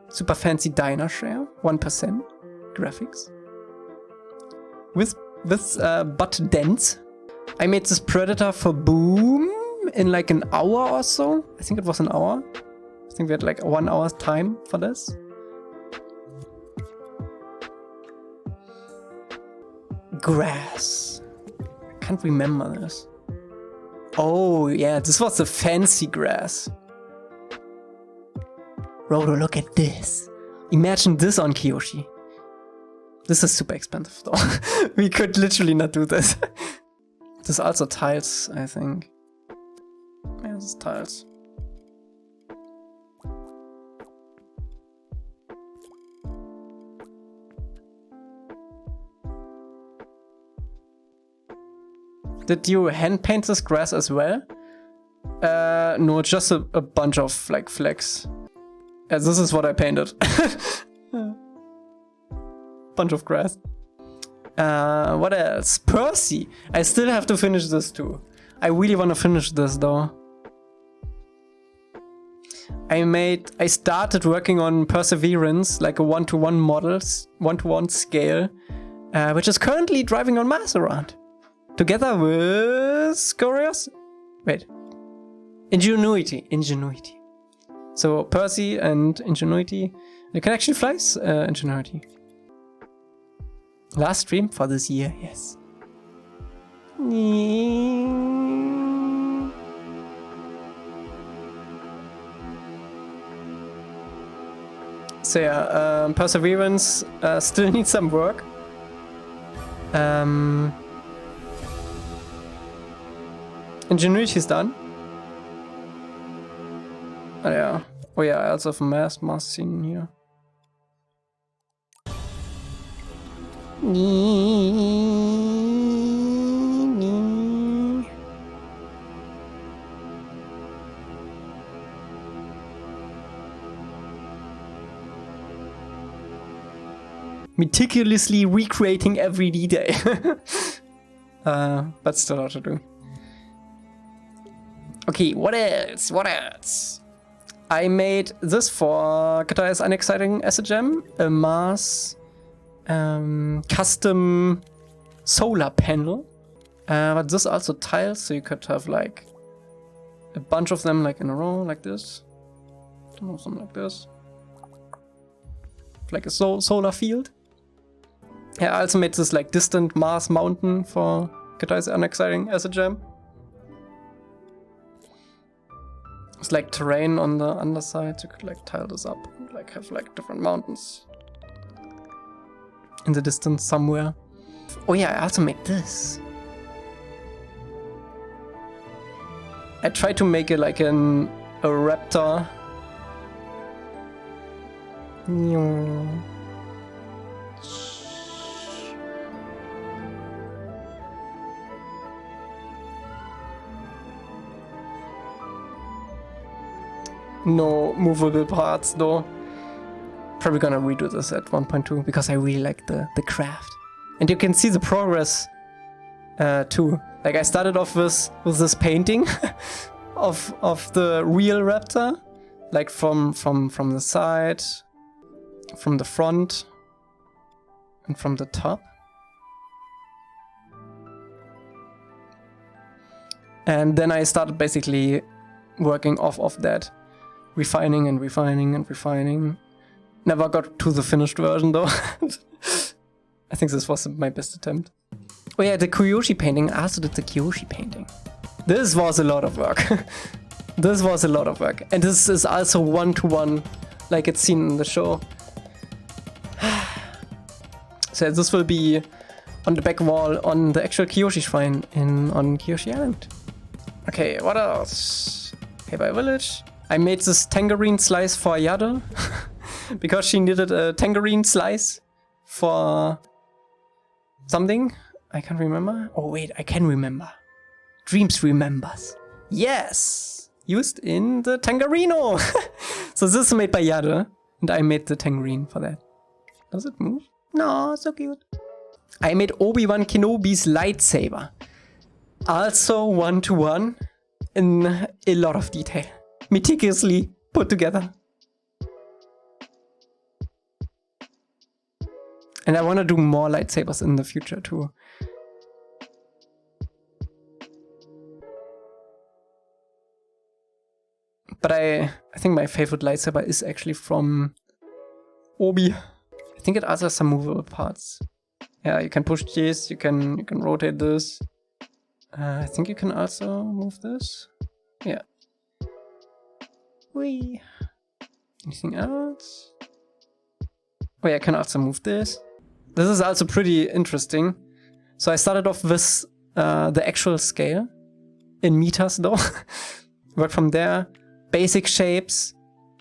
Super fancy diner share, 1% graphics. With butt dents. I made this predator for Boom in like an hour or so. I think it was an hour. I think we had like 1 hour's time for this. Grass. I can't remember this. Oh yeah, this was the fancy grass. Rodo, look at this. Imagine this on Kyoshi. This is super expensive though. We could literally not do this. This is also tiles, I think. Yeah, this is tiles. Did you hand paint this grass as well? No, just a bunch of like flecks. Yeah, this is what I painted. Bunch of grass. What else? Percy. I still have to finish this too. I really want to finish this though. I started working on Perseverance, like a 1-to-1 models, 1-to-1 scale, which is currently driving on Mars around. Together with Ingenuity. So Percy and Ingenuity. You can actually fly Ingenuity. Last stream for this year, yes. So yeah, Perseverance still needs some work. Ingenuity is done. Oh yeah. Oh yeah, I also have a mask scene here. Meticulously recreating every detail. But still a lot to do. Okay, what else? What else? I made this for Qatar's Unexciting Acid Gem, a Mars custom solar panel. But this also tiles, so you could have like a bunch of them like in a row, like this. Something like this. Like a solar field. Yeah, I also made this like distant Mars mountain for Qatar's Unexciting Acid Gem. It's like terrain on the underside, so you could like tile this up and like have like different mountains in the distance somewhere. Oh yeah, I also made this. I tried to make it like a raptor. No movable parts though. Probably gonna redo this at 1.2 because I really like the craft. And you can see the progress too. Like I started off with this painting of the real raptor. Like from the side, from the front, and from the top. And then I started basically working off of that. Refining and refining and refining. Never got to the finished version though. I think this was my best attempt. Oh yeah, the Kyoshi painting. I also did the Kyoshi painting. This was a lot of work. This was a lot of work. And this is also one-to-one, like it's seen in the show. So this will be on the back wall on the actual Kyoshi shrine on Kyoshi Island. Okay, what else? Pai Village. I made this Tangerine Slice for Yade. Because she needed a Tangerine Slice for something. I can't remember. Oh wait, I can remember. Dreams remembers. Yes! Used in the Tangerino! So this is made by Yade. And I made the Tangerine for that. Does it move? No, so cute. I made Obi-Wan Kenobi's lightsaber. Also one-to-one in a lot of detail. Meticulously put together. And I want to do more lightsabers in the future too. But I think my favorite lightsaber is actually from Obi. I think it also has some movable parts. Yeah, you can push this, you can rotate this. I think you can also move this. Yeah. Whee. Anything else? Oh yeah, I can also move this. This is also pretty interesting. So I started off with the actual scale in meters though. Work from there. Basic shapes,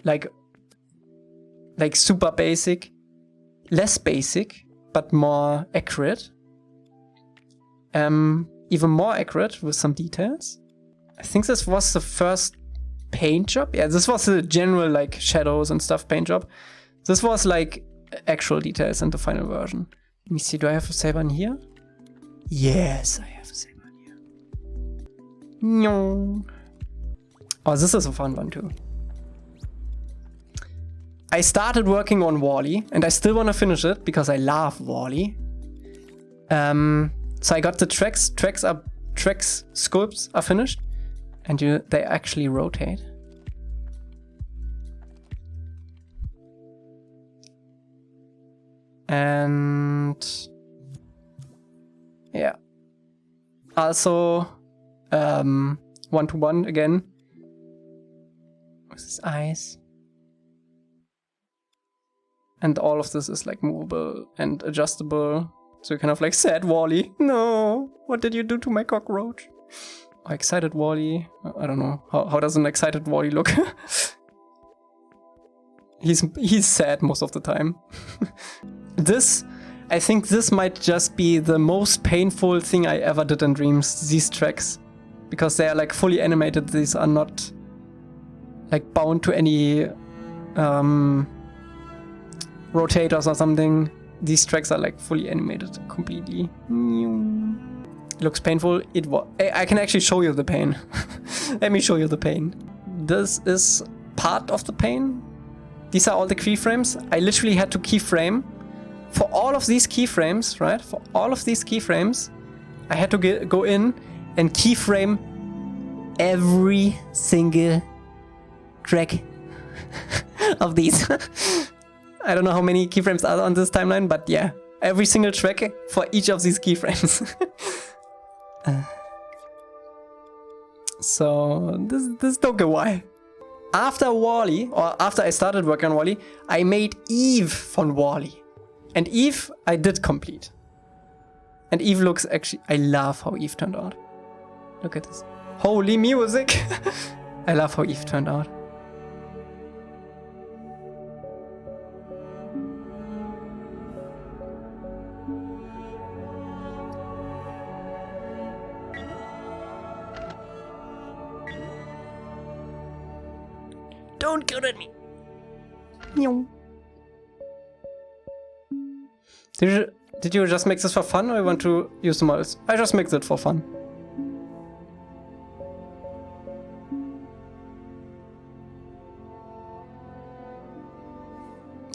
like super basic, less basic, but more accurate. Even more accurate with some details. I think this was the first paint job. Yeah, this was the general like shadows and stuff paint job. This was like actual details in the final version. Let me see, do I have a saber in here? Yes, I have a saber in here. No. Oh, this is a fun one too. I started working on WALL-E and I still want to finish it because I love WALL-E. So I got the tracks sculpts are finished and they actually rotate. And yeah. Also one-to-one again. With his eyes. And all of this is like movable and adjustable. So you kind of like, sad Wall-E. No, what did you do to my cockroach? Oh, excited Wall-E. I don't know. How does an excited Wall-E look? He's sad most of the time. I think this might just be the most painful thing I ever did in Dreams, these tracks. Because they are like fully animated, these are not like bound to any rotators or something. These tracks are like fully animated completely. It looks painful. I can actually show you the pain. Let me show you the pain. This is part of the pain. These are all the keyframes. I literally had to keyframe. For all of these keyframes, right? For all of these keyframes, I had to go in and keyframe every single track of these. I don't know how many keyframes are on this timeline, but yeah, every single track for each of these keyframes. So this took a while. After Wall-E, or after I started working on Wall-E, I made Eve from Wall-E. And Eve, I did complete. And Eve looks actually... I love how Eve turned out. Look at this. Holy music! I love how Eve turned out. Don't kill at me! Did you just make this for fun, or you want to use the models? I just make it for fun.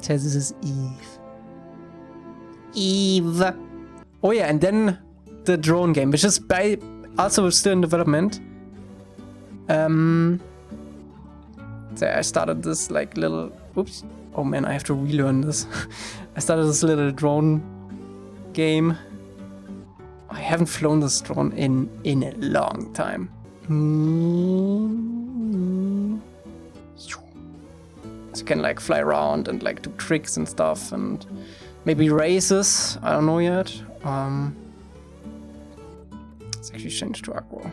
So this is Eve. Eve! Oh yeah, and then the drone game, which is also still in development. So I started this like little... Oops. Oh man, I have to relearn this. I started this little drone game. I haven't flown this drone in a long time. So you can like fly around and like do tricks and stuff and maybe races. I don't know yet. Let's actually change to Aqua.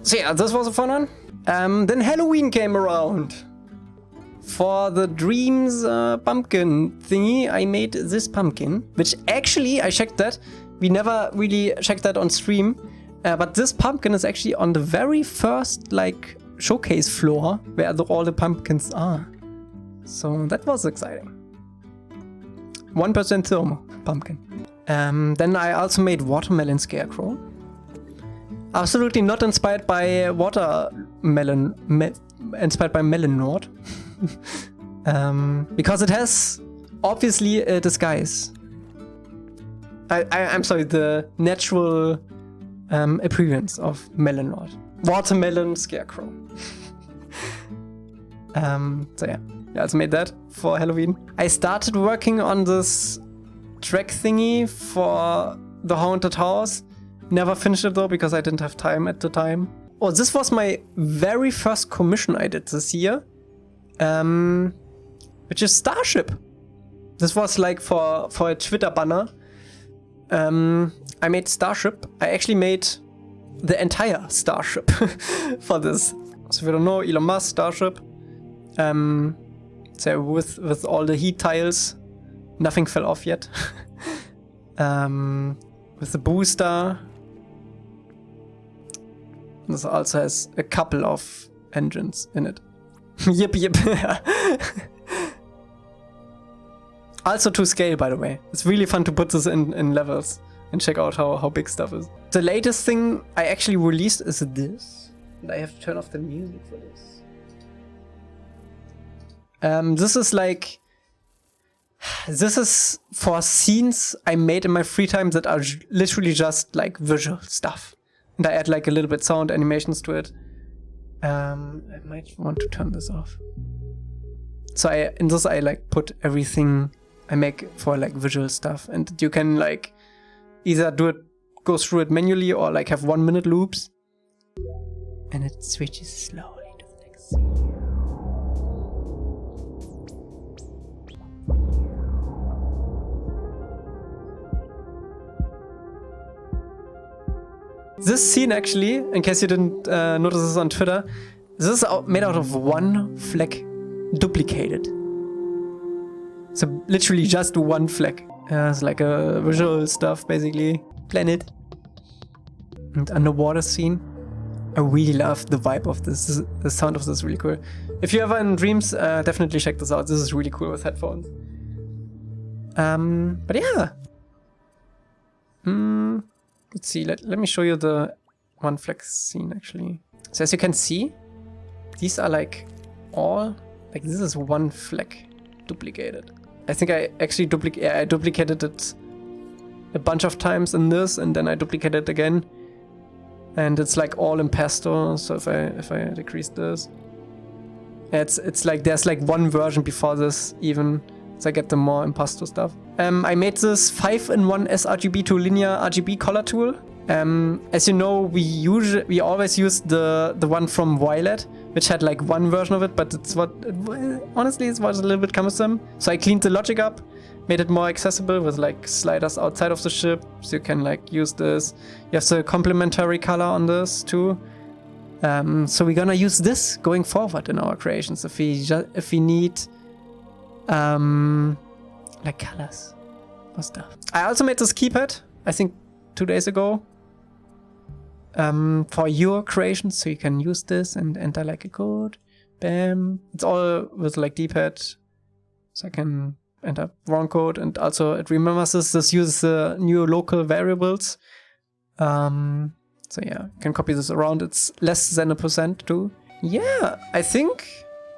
So yeah, this was a fun one. Then Halloween came around. For the Dreams pumpkin thingy, I made this pumpkin, which actually, I checked that. We never really checked that on stream. But this pumpkin is actually on the very first like showcase floor where all the pumpkins are. So that was exciting. 1% thermal pumpkin. Then I also made Watermelon Scarecrow. Absolutely not inspired by Watermelon, inspired by Melon Lord. Because it has obviously a disguise. I'm sorry, the natural appearance of Melon Lord. Watermelon Scarecrow. So yeah, I also made that for Halloween. I started working on this track thingy for the haunted house. Never finished it though because I didn't have time at the time. Oh, this was my very first commission I did this year, which is Starship. This was like for a Twitter banner. I made Starship. I actually made the entire Starship for this. So if you don't know, Elon Musk Starship. So with all the heat tiles, nothing fell off yet. With the booster. This also has a couple of engines in it. Yep. Also to scale, by the way. It's really fun to put this in levels and check out how big stuff is. The latest thing I actually released is this. And I have to turn off the music for this. This is for scenes I made in my free time that are literally just like visual stuff. And I add like a little bit sound animations to it. I might want to turn this off. So in this I like put everything I make for like visual stuff, and you can like either go through it manually or like have 1 minute loops, and it switches slowly to the next scene. This scene actually, in case you didn't notice this on Twitter, this is made out of one flag duplicated. So literally just one flag. It's like a visual stuff basically. Planet. And underwater scene. I really love the vibe of this. The sound of this is really cool. If you're ever in Dreams, definitely check this out. This is really cool with headphones. But yeah. Let's see, let me show you the one flag scene actually. So as you can see, these are like all, like this is one flag duplicated. I think I actually duplicated it a bunch of times in this, and then I duplicated it again. And it's like all impasto, so if I decrease this. It's like there's like one version before this even, so I get the more impasto stuff. I made this 5-in-1 sRGB to linear RGB color tool. As you know, we always use the one from Violet, which had like one version of it, but honestly it was a little bit cumbersome. So I cleaned the logic up, made it more accessible with like sliders outside of the ship, so you can like use this. You have the complementary color on this too. So we're gonna use this going forward in our creations if we need like colors or stuff. I also made this keypad, I think 2 days ago, for your creations, so you can use this and enter like a code. Bam. It's all with like D-pad, so I can enter wrong code, and also it remembers this. This uses the new local variables. So yeah, you can copy this around. It's less than 1% too. Yeah, I think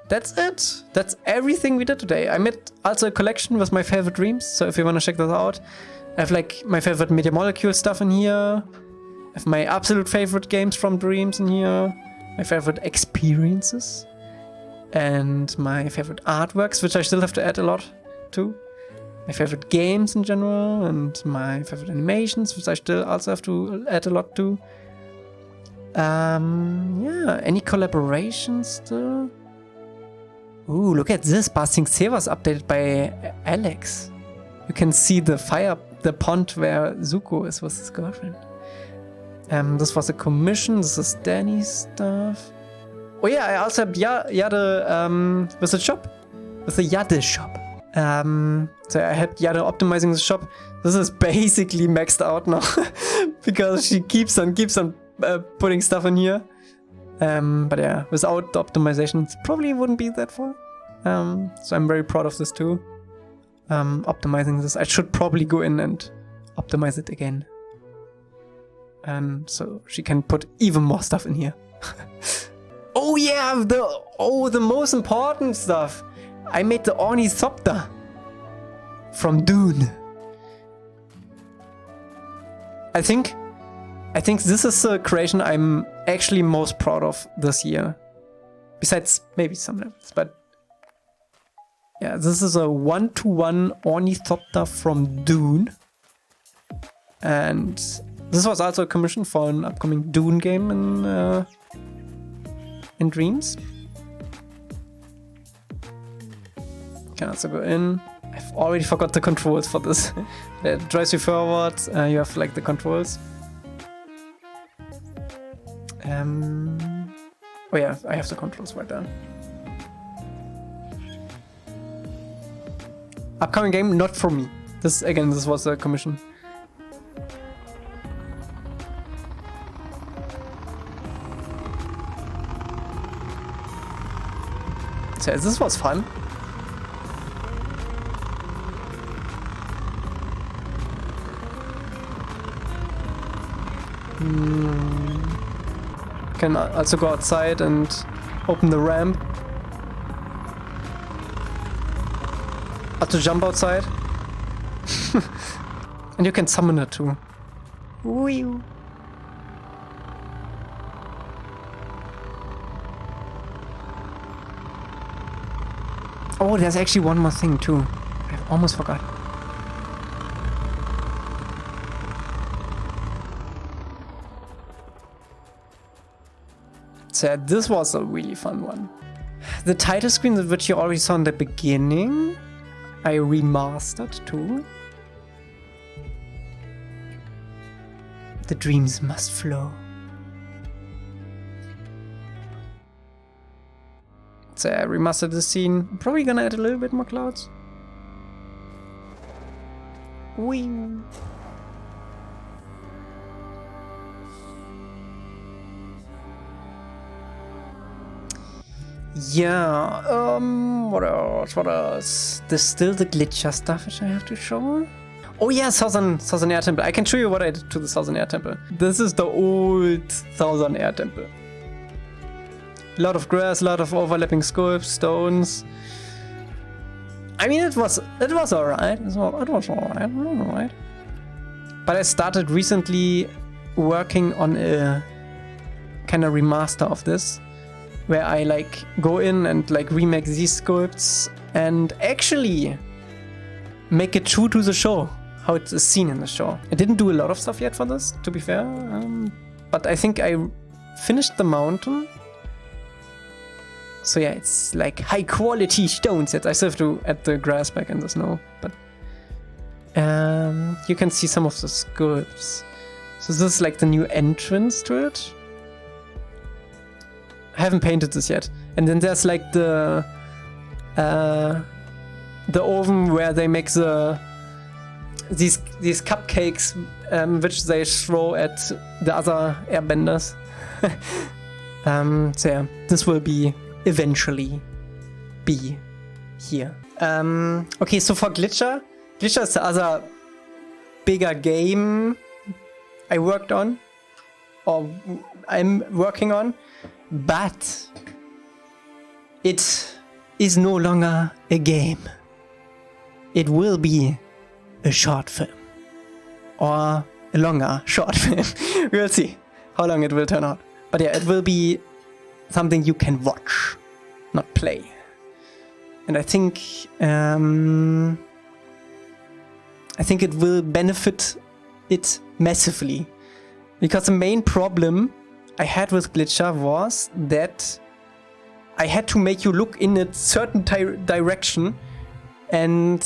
that's it. That's everything we did today. I made also a collection with my favorite dreams, so if you want to check this out, I have like my favorite media molecule stuff in here. I have my absolute favorite games from Dreams in here. My favorite experiences. And my favorite artworks, which I still have to add a lot to. My favorite games in general, and my favorite animations, which I still also have to add a lot to. Yeah, any collaborations still? Ooh, look at this. Ba Sing Se was updated by Alex. You can see the pond where Zuko is with his girlfriend. This was a commission. This is Danny's stuff. Oh yeah, I also have Jade with the shop. With the Jade shop. So I helped Jade optimizing the shop. This is basically maxed out now. because she keeps on putting stuff in here. But yeah, without the optimizations, probably wouldn't be that far. So I'm very proud of this too. Optimizing this. I should probably go in and optimize it again. So she can put even more stuff in here. Oh yeah, the most important stuff. I made the Ornithopter from Dune. I think this is a creation I'm actually most proud of this year. Besides maybe some levels, but yeah, this is a 1-to-1 Ornithopter from Dune. And this was also a commission for an upcoming Dune game in Dreams. Can also go in. I've already forgot the controls for this. It drives you forward. You have like the controls. Oh yeah, I have the controls right there. Upcoming game, not for me. This was a commission. So this was fun. Can also go outside and open the ramp. To jump outside. And you can summon it too. Wee. Oh, there's actually one more thing too. I almost forgot. So this was a really fun one. The title screen, which you already saw in the beginning, I remastered too. The dreams must flow. So I remastered the scene. I'm probably gonna add a little bit more clouds. Wing. Yeah, what else? There's still the glitcher stuff which I have to show. Oh yeah, Southern Air Temple. I can show you what I did to the Southern Air Temple. This is the old Southern Air Temple. A lot of grass, a lot of overlapping sculpts, stones. I mean, it was alright. It was alright. But I started recently working on a kind of remaster of this, where I like go in and like remake these sculpts and actually make it true to the show, how it's seen in the show. I didn't do a lot of stuff yet for this, to be fair, but I think I finished the mountain. So yeah, it's like high quality stone sets. I still have to add the grass back in the snow, but you can see some of the sculpts. So this is like the new entrance to it. I haven't painted this yet. And then there's like the oven where they make these cupcakes, which they throw at the other airbenders. So yeah, this will be eventually be here. Okay, so for Glitcher is the other bigger game I worked on, or I'm working on, but it is no longer a game. It will be a short film, or a longer short film. We'll see how long it will turn out. But yeah, it will be something you can watch, not play. And I think it will benefit it massively, because the main problem I had with Glitcher was that I had to make you look in a certain direction, and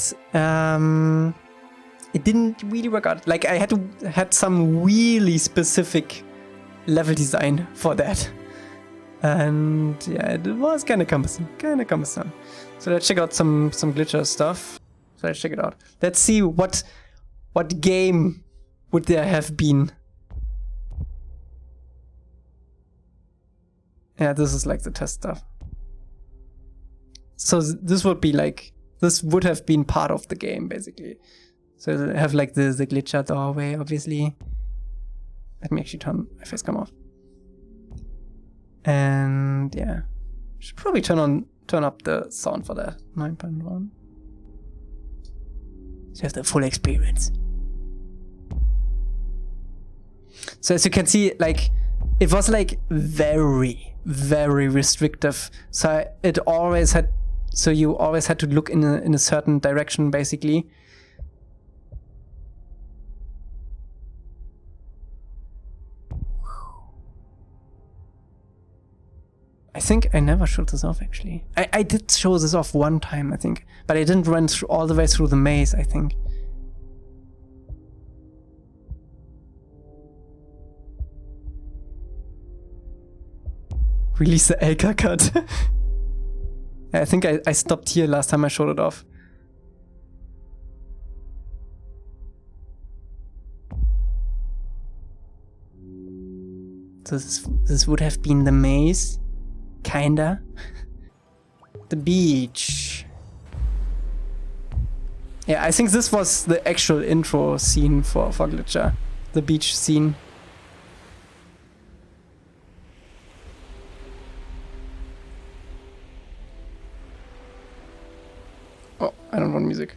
it didn't really work out. Like I had some really specific level design for that, and yeah, it was kind of cumbersome. So let's check out some Glitcher stuff. So let's check it out. Let's see what game would there have been. Yeah, this is like the test stuff. So this would have been part of the game, basically. So it'll have like the Glitcher doorway, obviously. Let me actually turn my face cam off. And yeah, should probably turn up the sound for that. 9.1. So you have the full experience. So as you can see, like, it was like very, very restrictive. So you always had to look in a certain direction, basically. I think I never showed this off, actually. I did show this off one time, I think, but I didn't run all the way through the maze, I think. Release the Elca cut. I think I stopped here last time I showed it off. So this would have been the maze. Kinda. The beach. Yeah, I think this was the actual intro scene for Glitcher. The beach scene. Oh, I don't want music.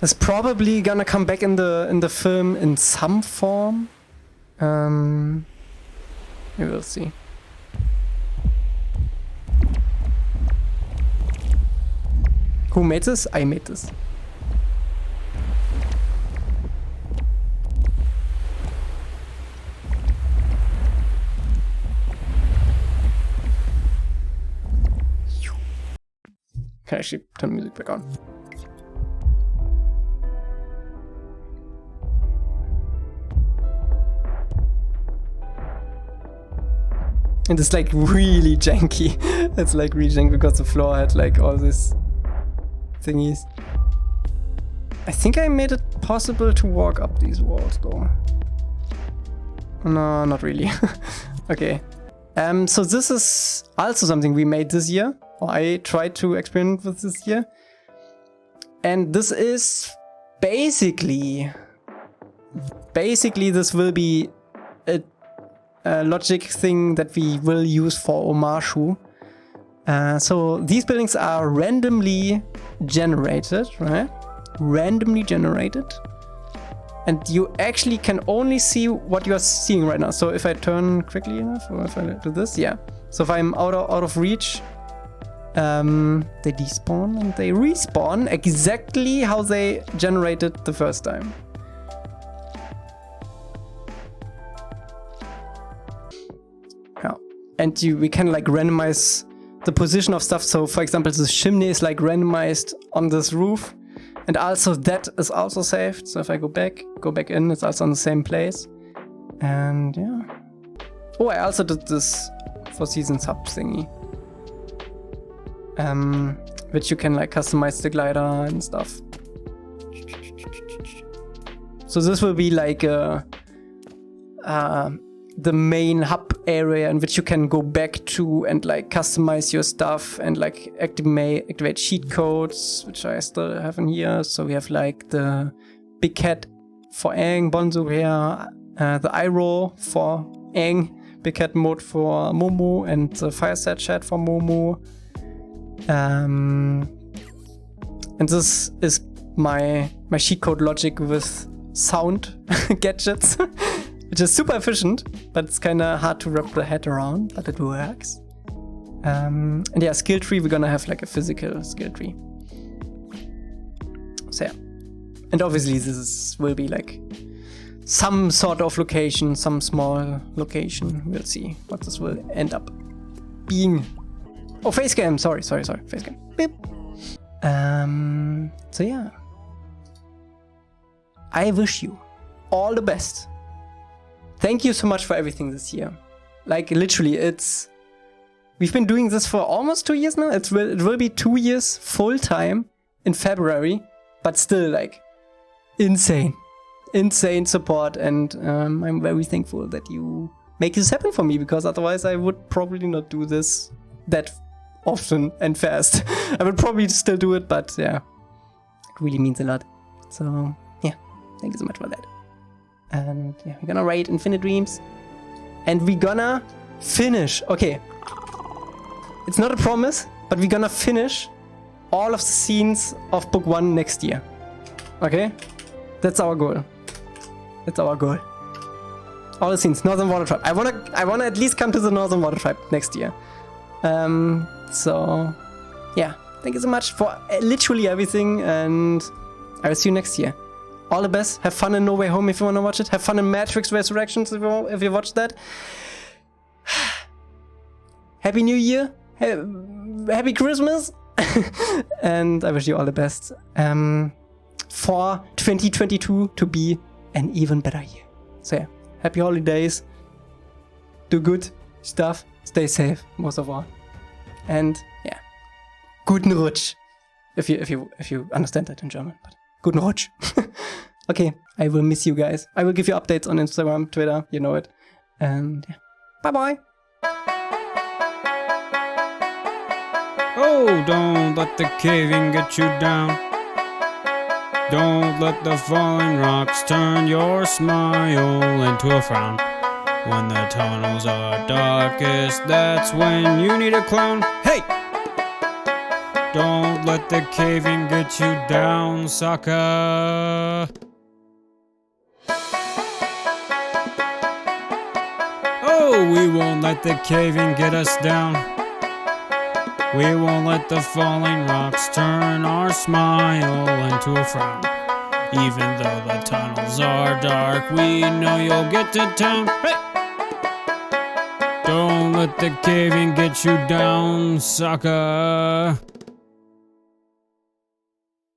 It's probably gonna come back in the film in some form. We will see. Who made this? I made this. Can I actually turn the music back on? And it's like really janky. It's like really janky because the floor had like all these thingies. I think I made it possible to walk up these walls though. No, not really. Okay. So this is also something we made this year. Or I tried to experiment with this year. And this is basically this will be a logic thing that we will use for Omashu. So these buildings are randomly generated, right? Randomly generated. And you actually can only see what you are seeing right now. So if I turn quickly enough, or if I do this, yeah. So if I'm out of reach, they despawn and they respawn exactly how they generated the first time. Yeah. And we can like randomize the position of stuff. So for example, this chimney is like randomized on this roof. And also that is also saved. So if I go back in, it's also on the same place. And yeah. Oh, I also did this for Seasons hub thingy. Which you can like customize the glider and stuff. So this will be like the main hub area in which you can go back to and like customize your stuff and like activate cheat codes, which I still have in here. So we have like the big cat for Aang, Bonzo here, the eye roll for Aang, big cat mode for Momo, and the fire set chat for Momo. And this is my cheat code logic with sound gadgets, which is super efficient, but it's kind of hard to wrap the head around, but it works. And yeah, skill tree, we're gonna have like a physical skill tree. So yeah. And obviously this will be like some sort of location, some small location. We'll see what this will end up being. Oh, Facecam, sorry, Facecam. Beep. So yeah. I wish you all the best. Thank you so much for everything this year. Like literally, we've been doing this for almost 2 years now. It will be 2 years full time in February, but still like insane support, and I'm very thankful that you make this happen for me, because otherwise I would probably not do this that often and fast. I would probably still do it, but yeah, it really means a lot. So yeah, thank you so much for that. And yeah, we're gonna raid Infinite Dreams, and we're gonna finish. Okay, it's not a promise, but we're gonna finish all of the scenes of book 1 next year. Okay, that's our goal. That's our goal. All the scenes, Northern Water Tribe. I wanna at least come to the Northern Water Tribe next year. So yeah, thank you so much for literally everything, and I will see you next year. All the best. Have fun in No Way Home if you want to watch it. Have fun in Matrix Resurrections if you watch that. Happy New Year. Happy Christmas. And I wish you all the best for 2022 to be an even better year. So yeah, happy holidays. Do good stuff. Stay safe, most of all. And yeah, guten Rutsch. If you understand that in German, but guten Rutsch. Okay, I will miss you guys. I will give you updates on Instagram, Twitter, you know it. And yeah, bye-bye. Oh, don't let the caving get you down. Don't let the falling rocks turn your smile into a frown. When the tunnels are darkest, that's when you need a clown. Hey! Don't let the caving get you down, sucker. Oh, we won't let the caving get us down. We won't let the falling rocks turn our smile into a frown. Even though the tunnels are dark, we know you'll get to town. Hey! Don't let the caving get you down, sucker.